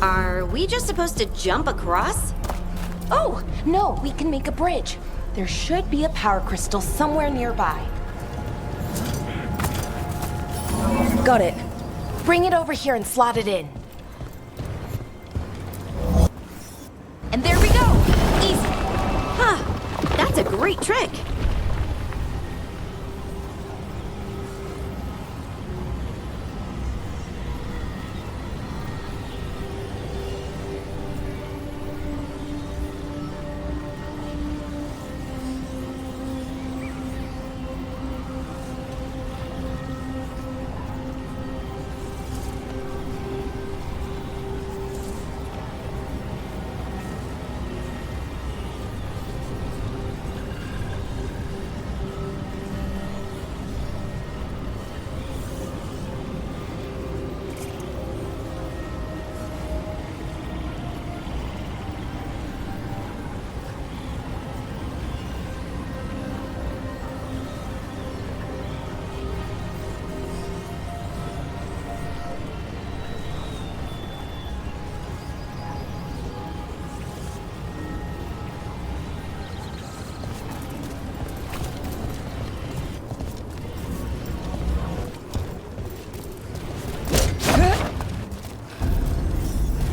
Are we just supposed to jump across? Oh, no, we can make a bridge. There should be a power crystal somewhere nearby. Got it. Bring it over here and slot it in. And there we go! Easy! Huh, that's a great trick.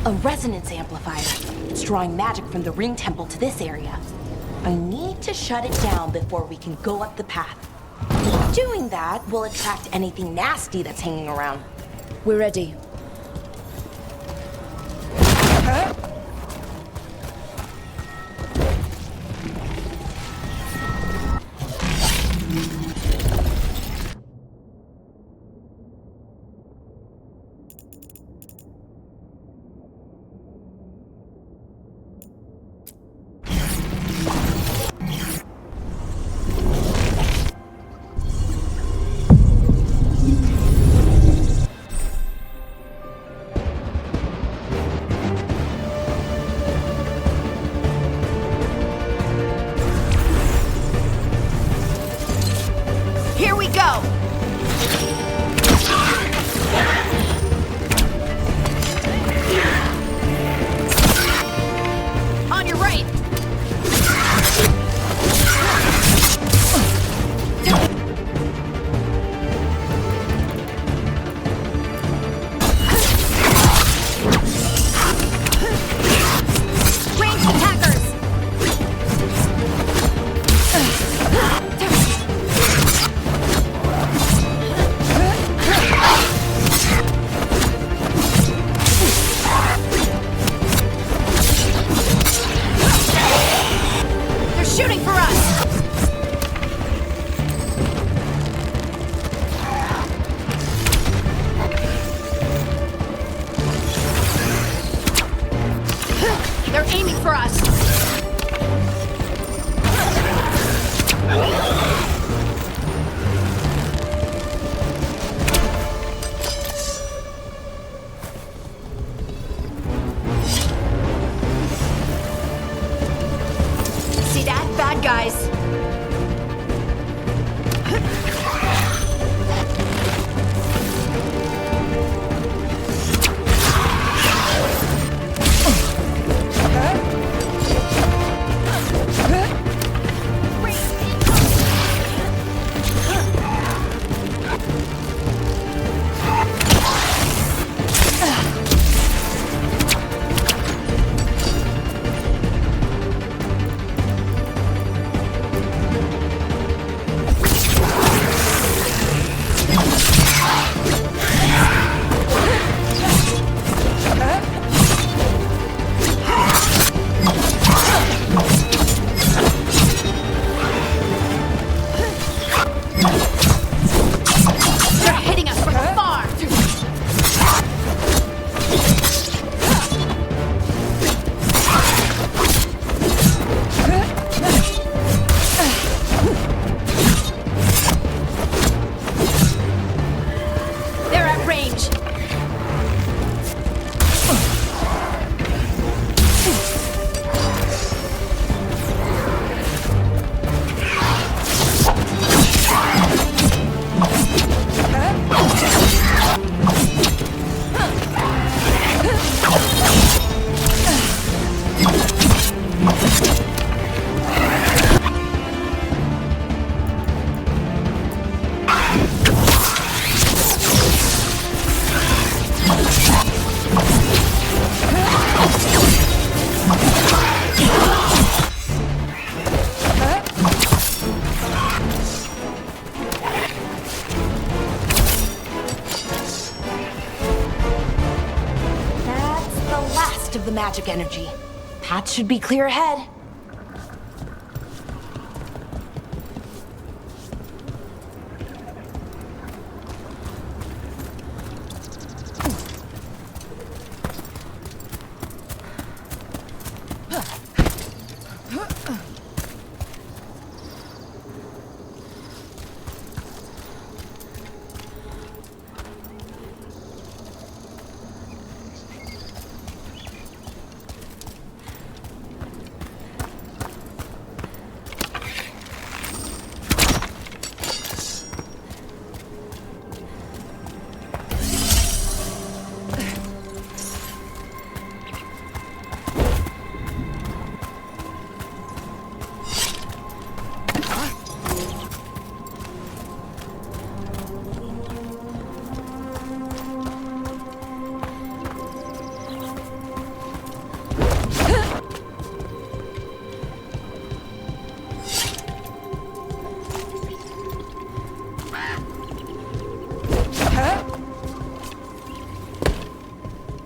A resonance amplifier. It's drawing magic from the ring temple to this area. I need to shut it down before we can go up the path. Doing that will attract anything nasty that's hanging around. We're ready. They're aiming for us! See that? Bad guys! The magic energy. Path should be clear ahead.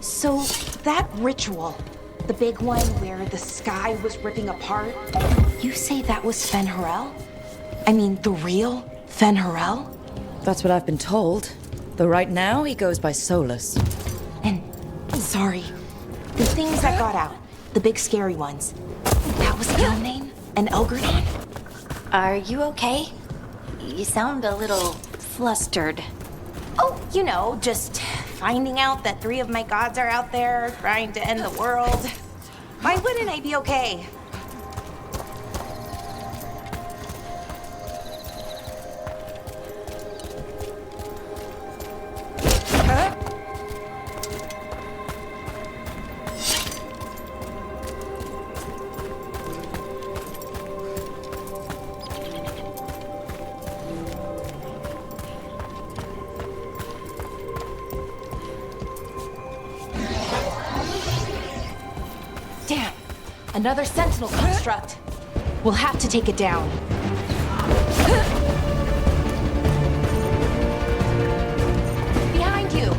So, that ritual, the big one where the sky was ripping apart, you say that was Fen Harel? I mean, the real Fen Harel? That's what I've been told. Though right now, he goes by Solus. And, sorry, the things that got out, the big scary ones, that was Elnane and Elgerdon? Are you okay? You sound a little flustered. Oh, you know, just finding out that 3 of my gods are out there trying to end the world. Why wouldn't I be okay? Damn, another sentinel construct. We'll have to take it down. Behind you.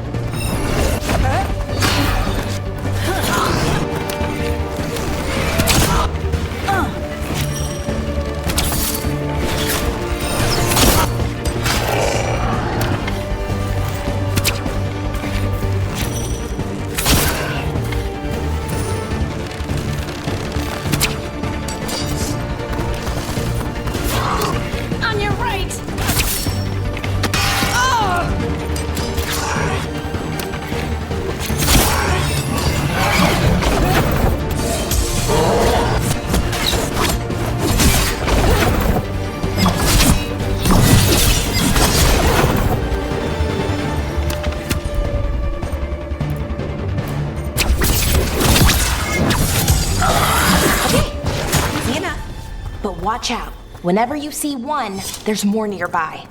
Watch out. Whenever you see one, there's more nearby.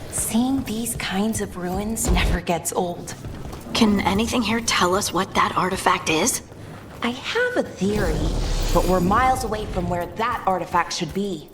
Seeing these kinds of ruins never gets old. Can anything here tell us what that artifact is? I have a theory, but we're miles away from where that artifact should be.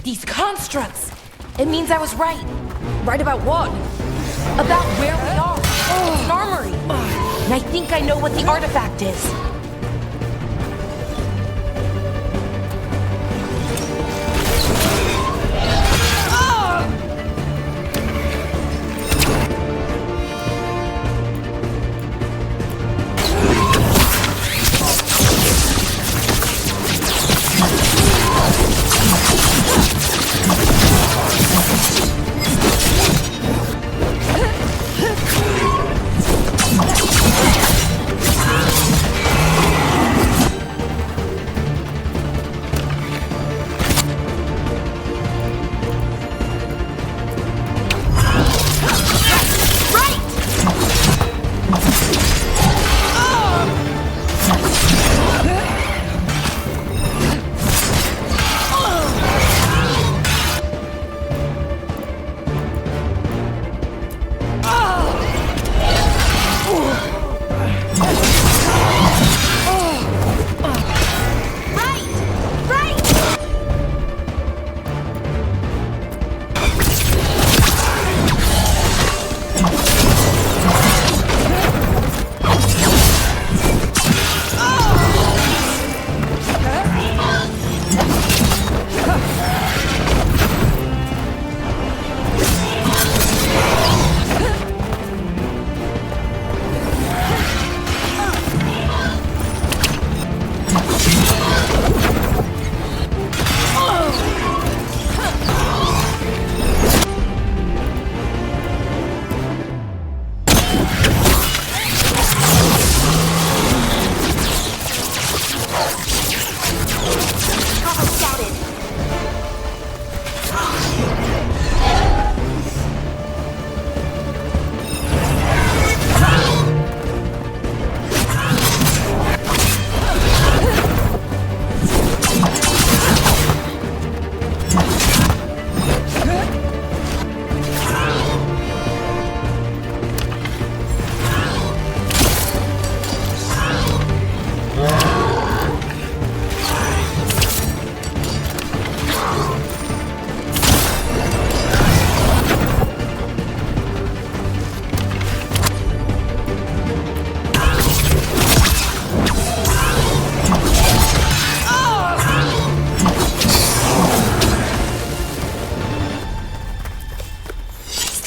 These constructs! It means I was right. Right about what? About where we are. It's an armory. And I think I know what the artifact is.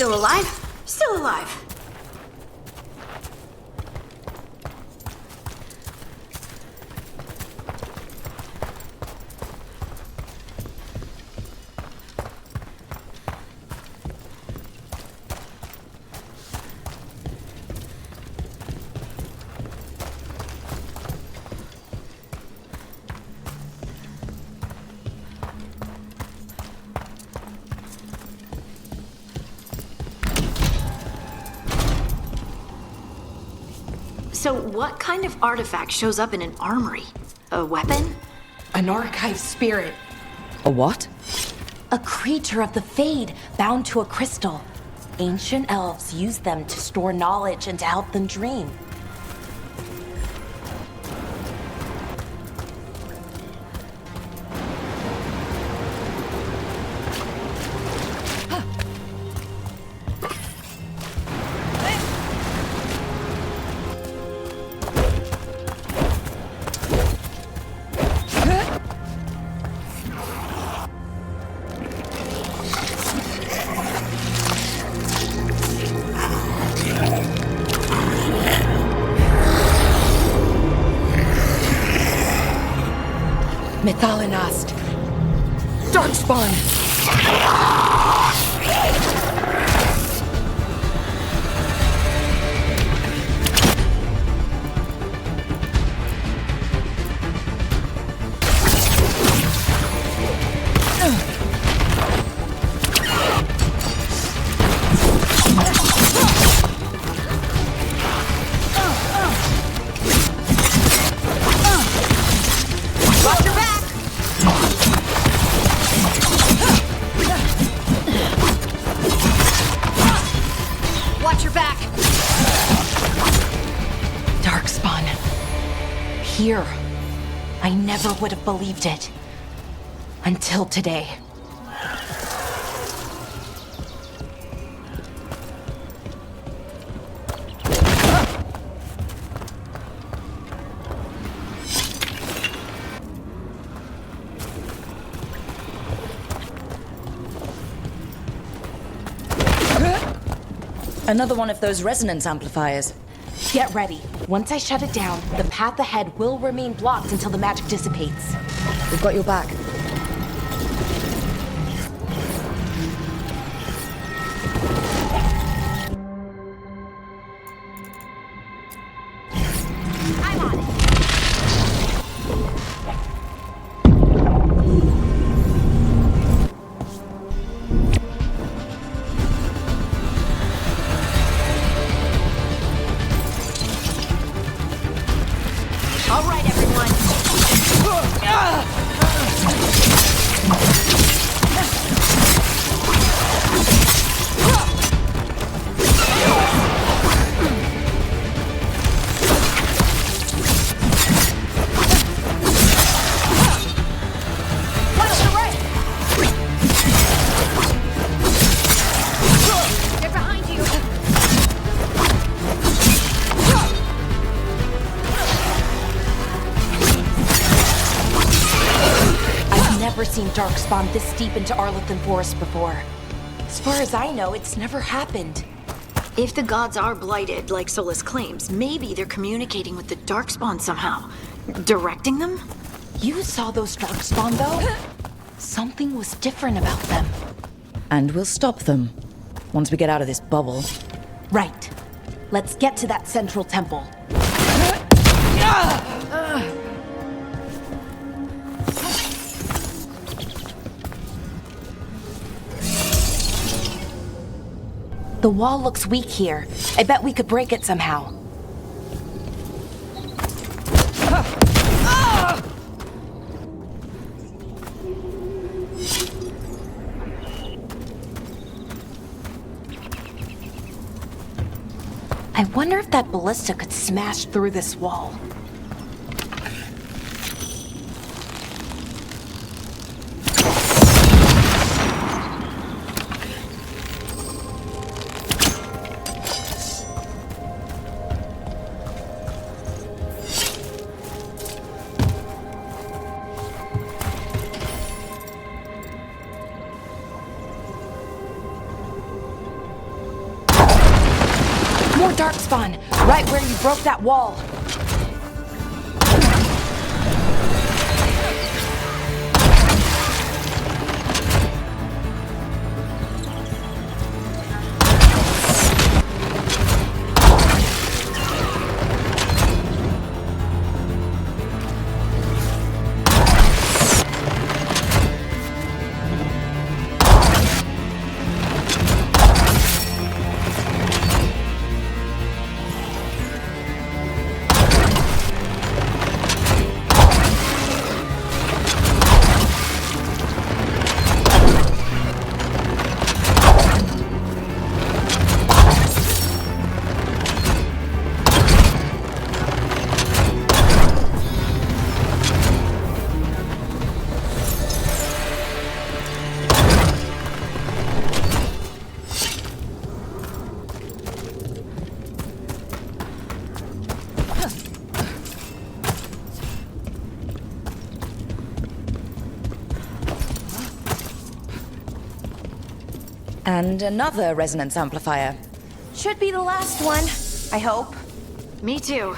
Still alive? Still alive. So what kind of artifact shows up in an armory? A weapon? An archive spirit. A what? A creature of the Fade, bound to a crystal. Ancient elves use them to store knowledge and to help them dream. Methalinast. Darkspawn! Here. I never would have believed it. Until today. Another one of those resonance amplifiers. Get ready. Once I shut it down, the path ahead will remain blocked until the magic dissipates. We've got your back. Seen Darkspawn this deep into Arlethan Forest before. As far as I know, it's never happened. If the gods are blighted, like Solus claims, maybe they're communicating with the Darkspawn somehow. Directing them? You saw those Darkspawn, though? Something was different about them. And we'll stop them, once we get out of this bubble. Right. Let's get to that central temple. The wall looks weak here. I bet we could break it somehow. I wonder if that ballista could smash through this wall. Darkspawn, right where you broke that wall. And another resonance amplifier. Should be the last one, I hope. Me too.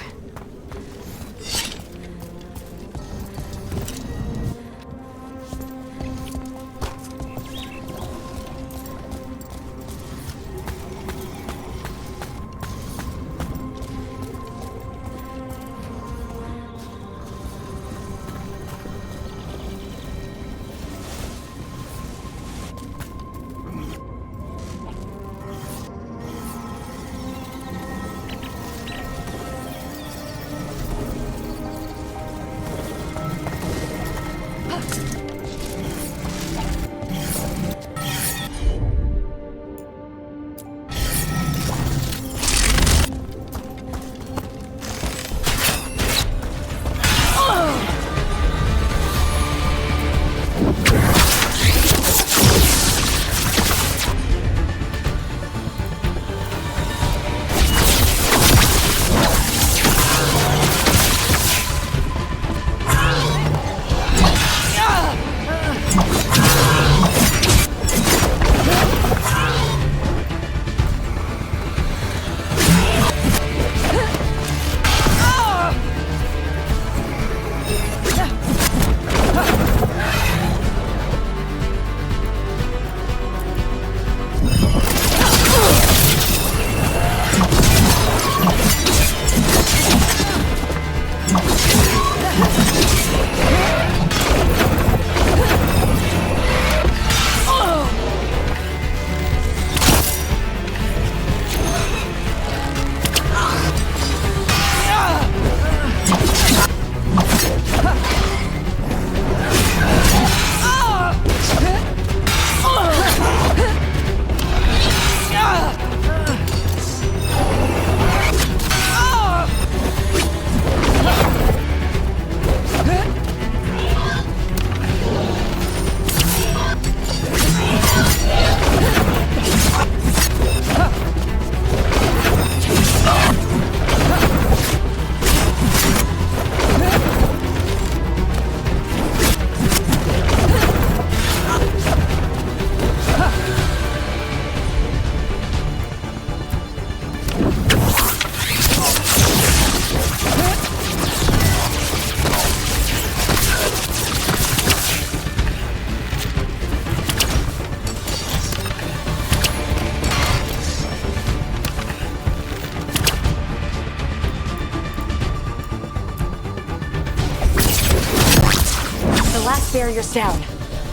Barrier's down.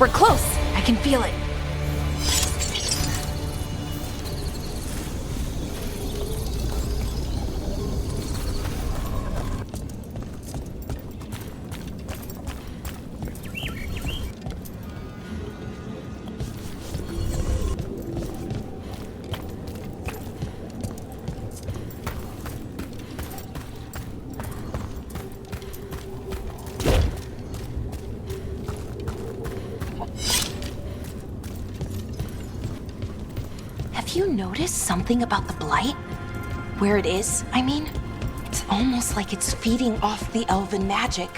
We're close. I can feel it. Have you noticed something about the blight? Where it is, I mean? It's almost like it's feeding off the elven magic.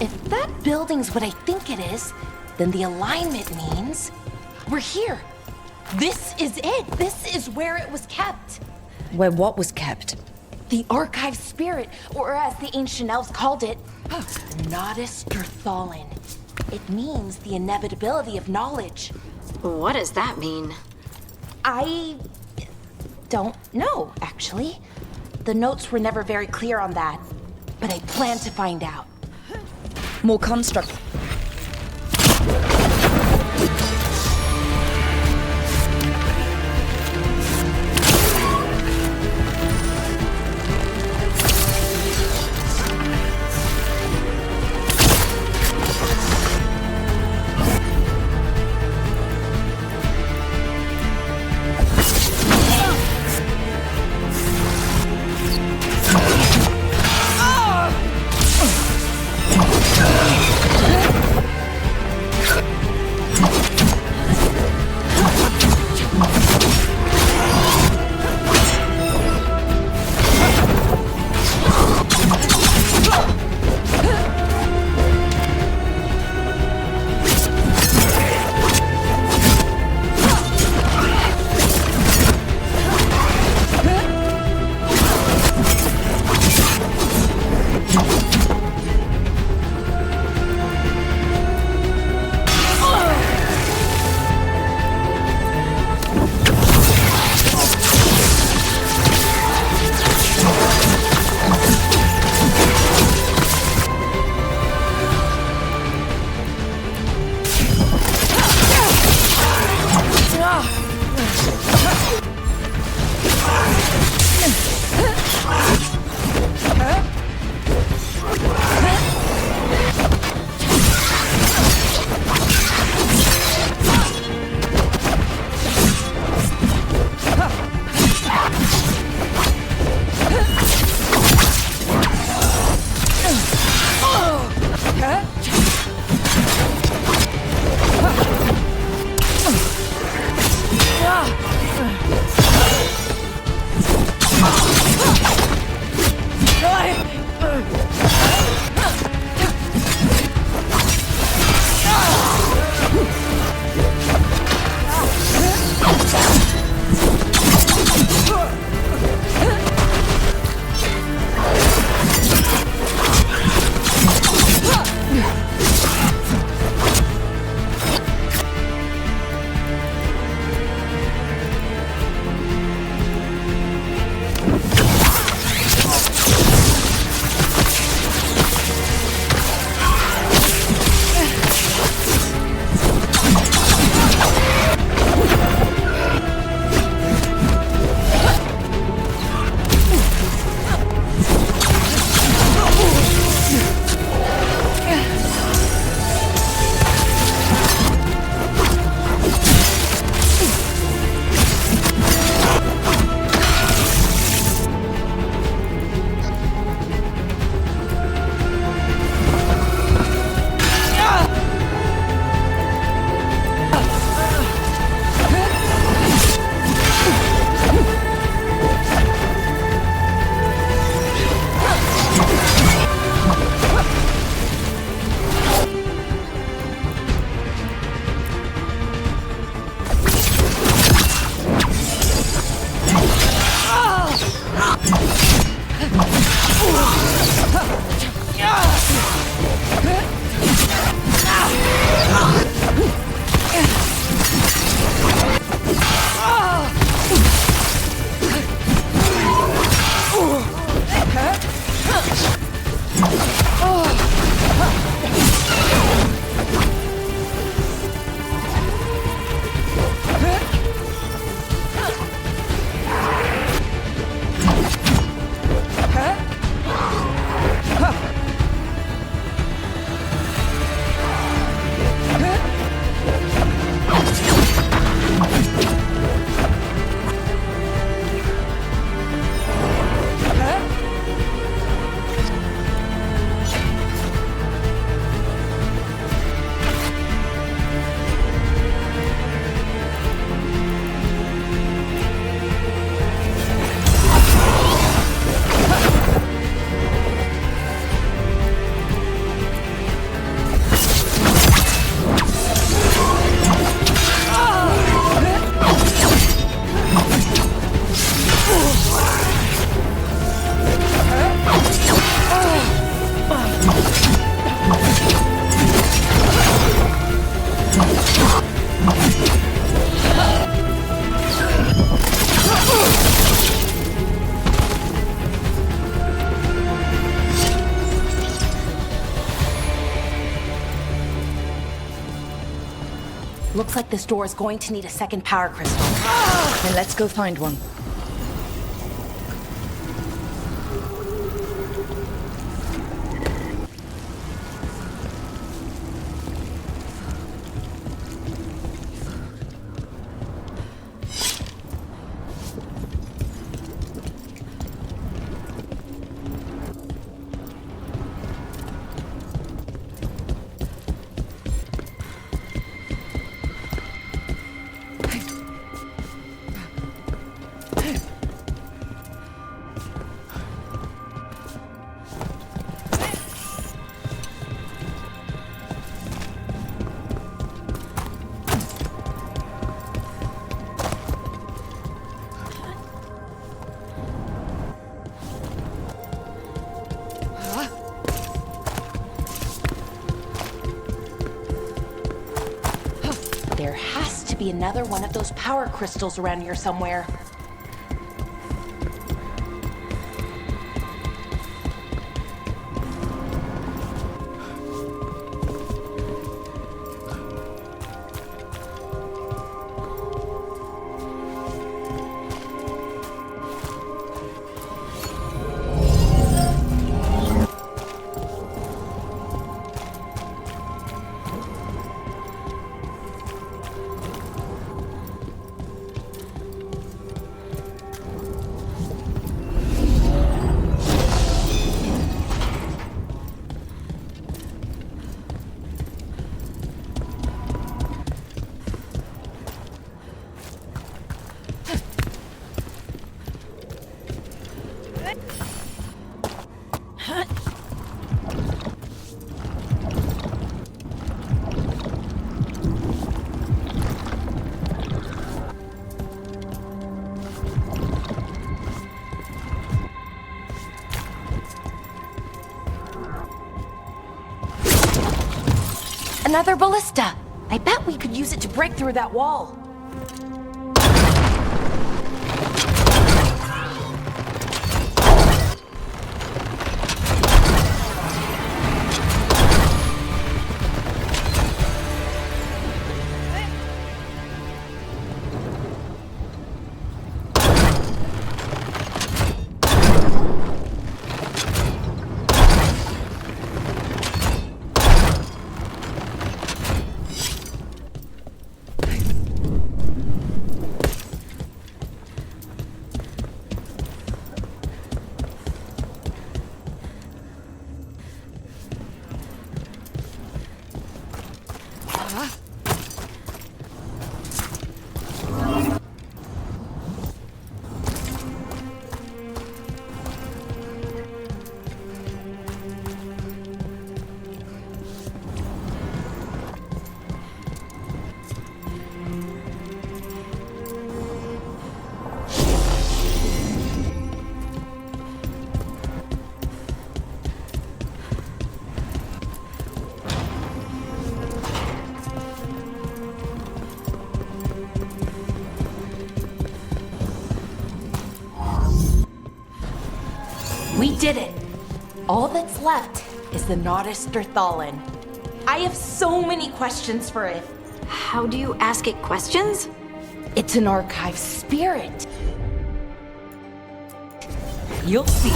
If that building's what I think it is, then the alignment means we're here. This is it. This is where it was kept. Where what was kept? The archive spirit, or as the ancient elves called it, Notte Terthallen. It means the inevitability of knowledge. What does that mean? don't know, actually. The notes were never very clear on that, but I plan to find out. More construct. like this door is going to need a second power crystal. Then let's go find one. There has to be another one of those power crystals around here somewhere. Another ballista! I bet we could use it to break through that wall. We did it! All that's left is the Notte Stirthalin. I have so many questions for it. How do you ask it questions? It's an archive spirit. You'll see.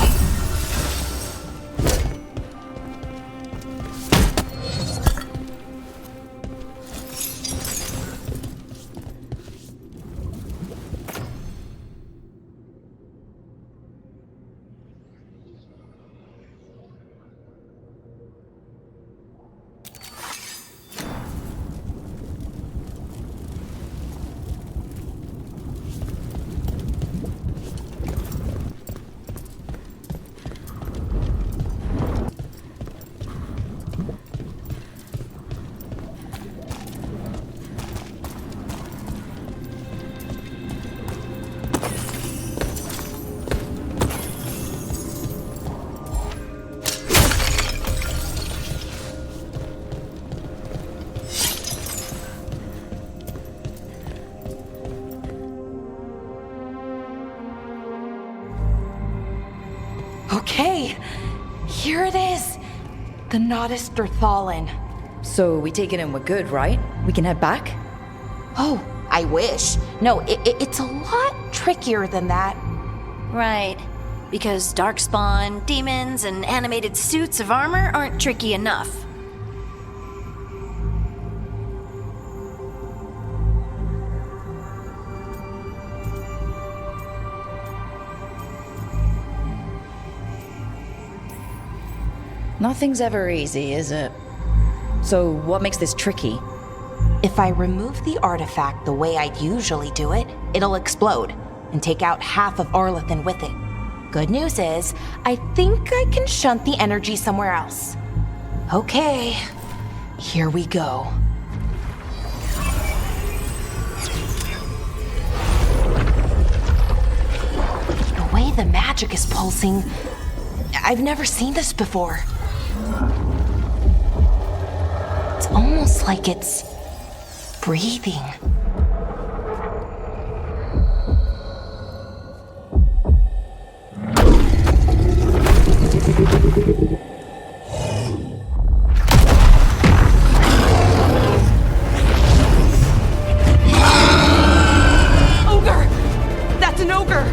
Okay, here it is. The Notte Stirthalin. So we take it and we're good, right? We can head back? Oh, I wish. No, it's a lot trickier than that. Right. Because darkspawn, demons, and animated suits of armor aren't tricky enough. Nothing's ever easy, is it? So what makes this tricky? If I remove the artifact the way I'd usually do it, it'll explode and take out half of Arlethan with it. Good news is, I think I can shunt the energy somewhere else. Okay, here we go. The way the magic is pulsing, I've never seen this before. It's almost like it's breathing. Ogre! That's an ogre!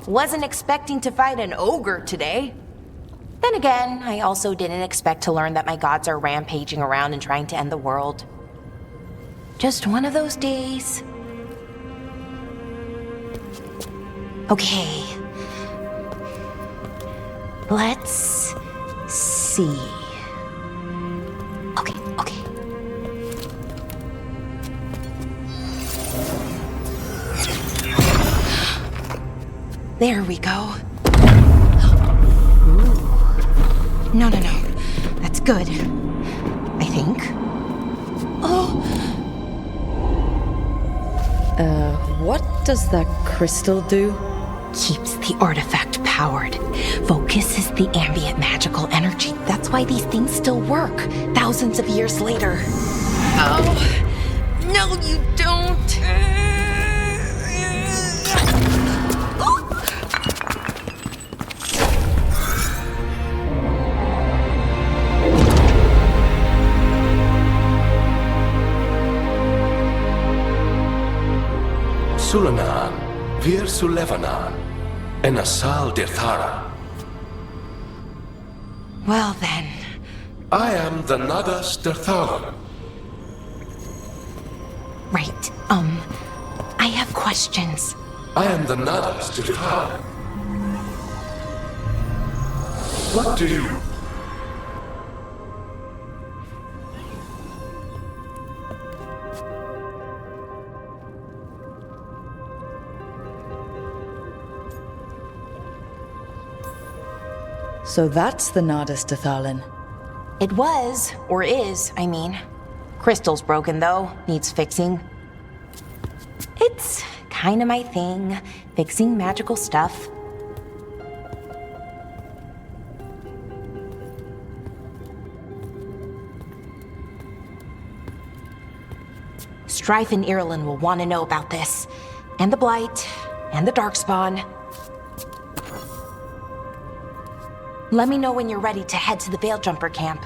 Wasn't expecting to fight an ogre today. Then again, I also didn't expect to learn that my gods are rampaging around and trying to end the world. Just one of those days. Okay. Let's see. Okay. There we go. Ooh. No. That's good. I think. Oh. What does that crystal do? Keeps the artifact powered. Focuses the ambient magical energy. That's why these things still work, thousands of years later. Oh. No, you don't. Sulanan, Vir Sulevanan, and Asal Dirthara. Well then. I am the Nadas Dirthalan. Right, I have questions. I am the Nadas Dirthalan. What do you... So that's the Nadas Dathalin. It was, or is, I mean. Crystal's broken though, needs fixing. It's kinda my thing, fixing magical stuff. Strife and Irulan will want to know about this. And the Blight, and the Darkspawn. Let me know when you're ready to head to the Veilgjumper camp.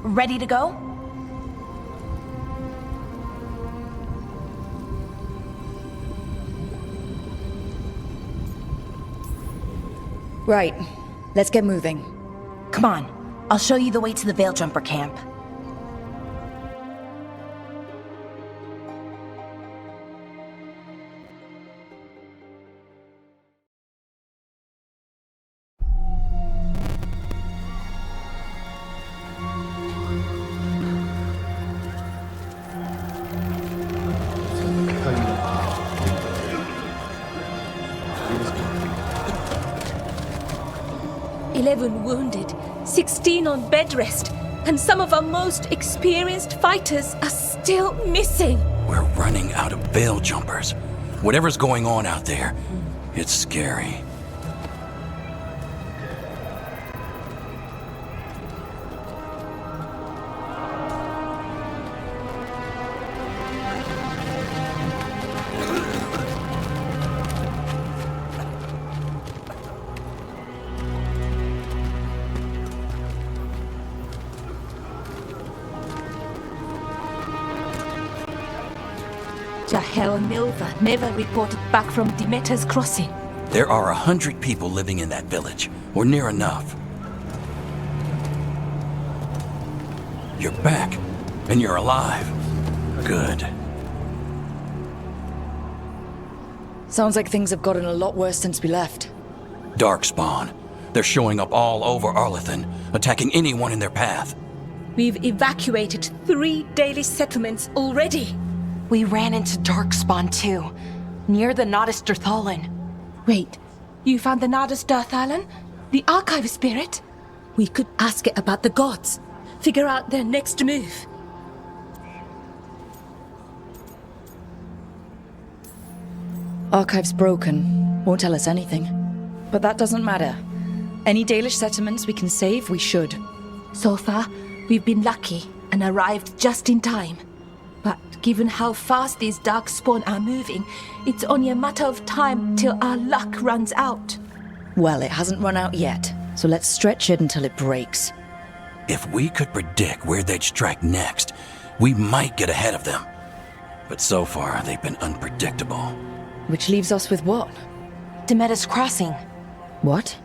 ready to go? Right. Let's get moving. Come on, I'll show you the way to the Veil-jumper camp. Wounded, 16 on bed rest, and some of our most experienced fighters are still missing. We're running out of veil jumpers. Whatever's going on out there, it's scary. Jahel and Milva never reported back from Demeter's crossing. There are 100 people living in that village, or near enough. You're back, and you're alive. Good. Sounds like things have gotten a lot worse since we left. Darkspawn. They're showing up all over Arlethan, attacking anyone in their path. We've evacuated 3 daily settlements already. We ran into Darkspawn too, near the Nodus Dirthalan. Wait, you found the Nodus Dirthalan? The archive spirit? We could ask it about the gods. Figure out their next move. Archive's broken. Won't tell us anything. But that doesn't matter. Any Dalish settlements we can save, we should. So far, we've been lucky and arrived just in time. But given how fast these Darkspawn are moving, it's only a matter of time till our luck runs out. Well, it hasn't run out yet, so let's stretch it until it breaks. If we could predict where they'd strike next, we might get ahead of them. But so far, they've been unpredictable. Which leaves us with what? Demeter's crossing. What?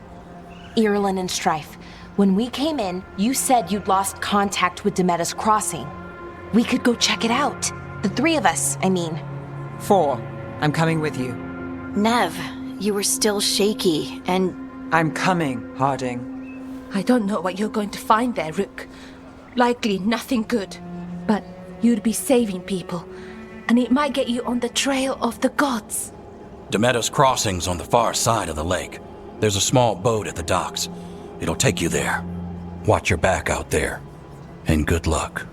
Irulan and Strife. When we came in, you said you'd lost contact with Demeter's crossing. We could go check it out. The 3 of us, I mean. 4. I'm coming with you. Nev, you were still shaky, and... I'm coming, Harding. I don't know what you're going to find there, Rook. Likely nothing good. But you'd be saving people, and it might get you on the trail of the gods. Demeter's crossing's on the far side of the lake. There's a small boat at the docks. It'll take you there. Watch your back out there, and good luck.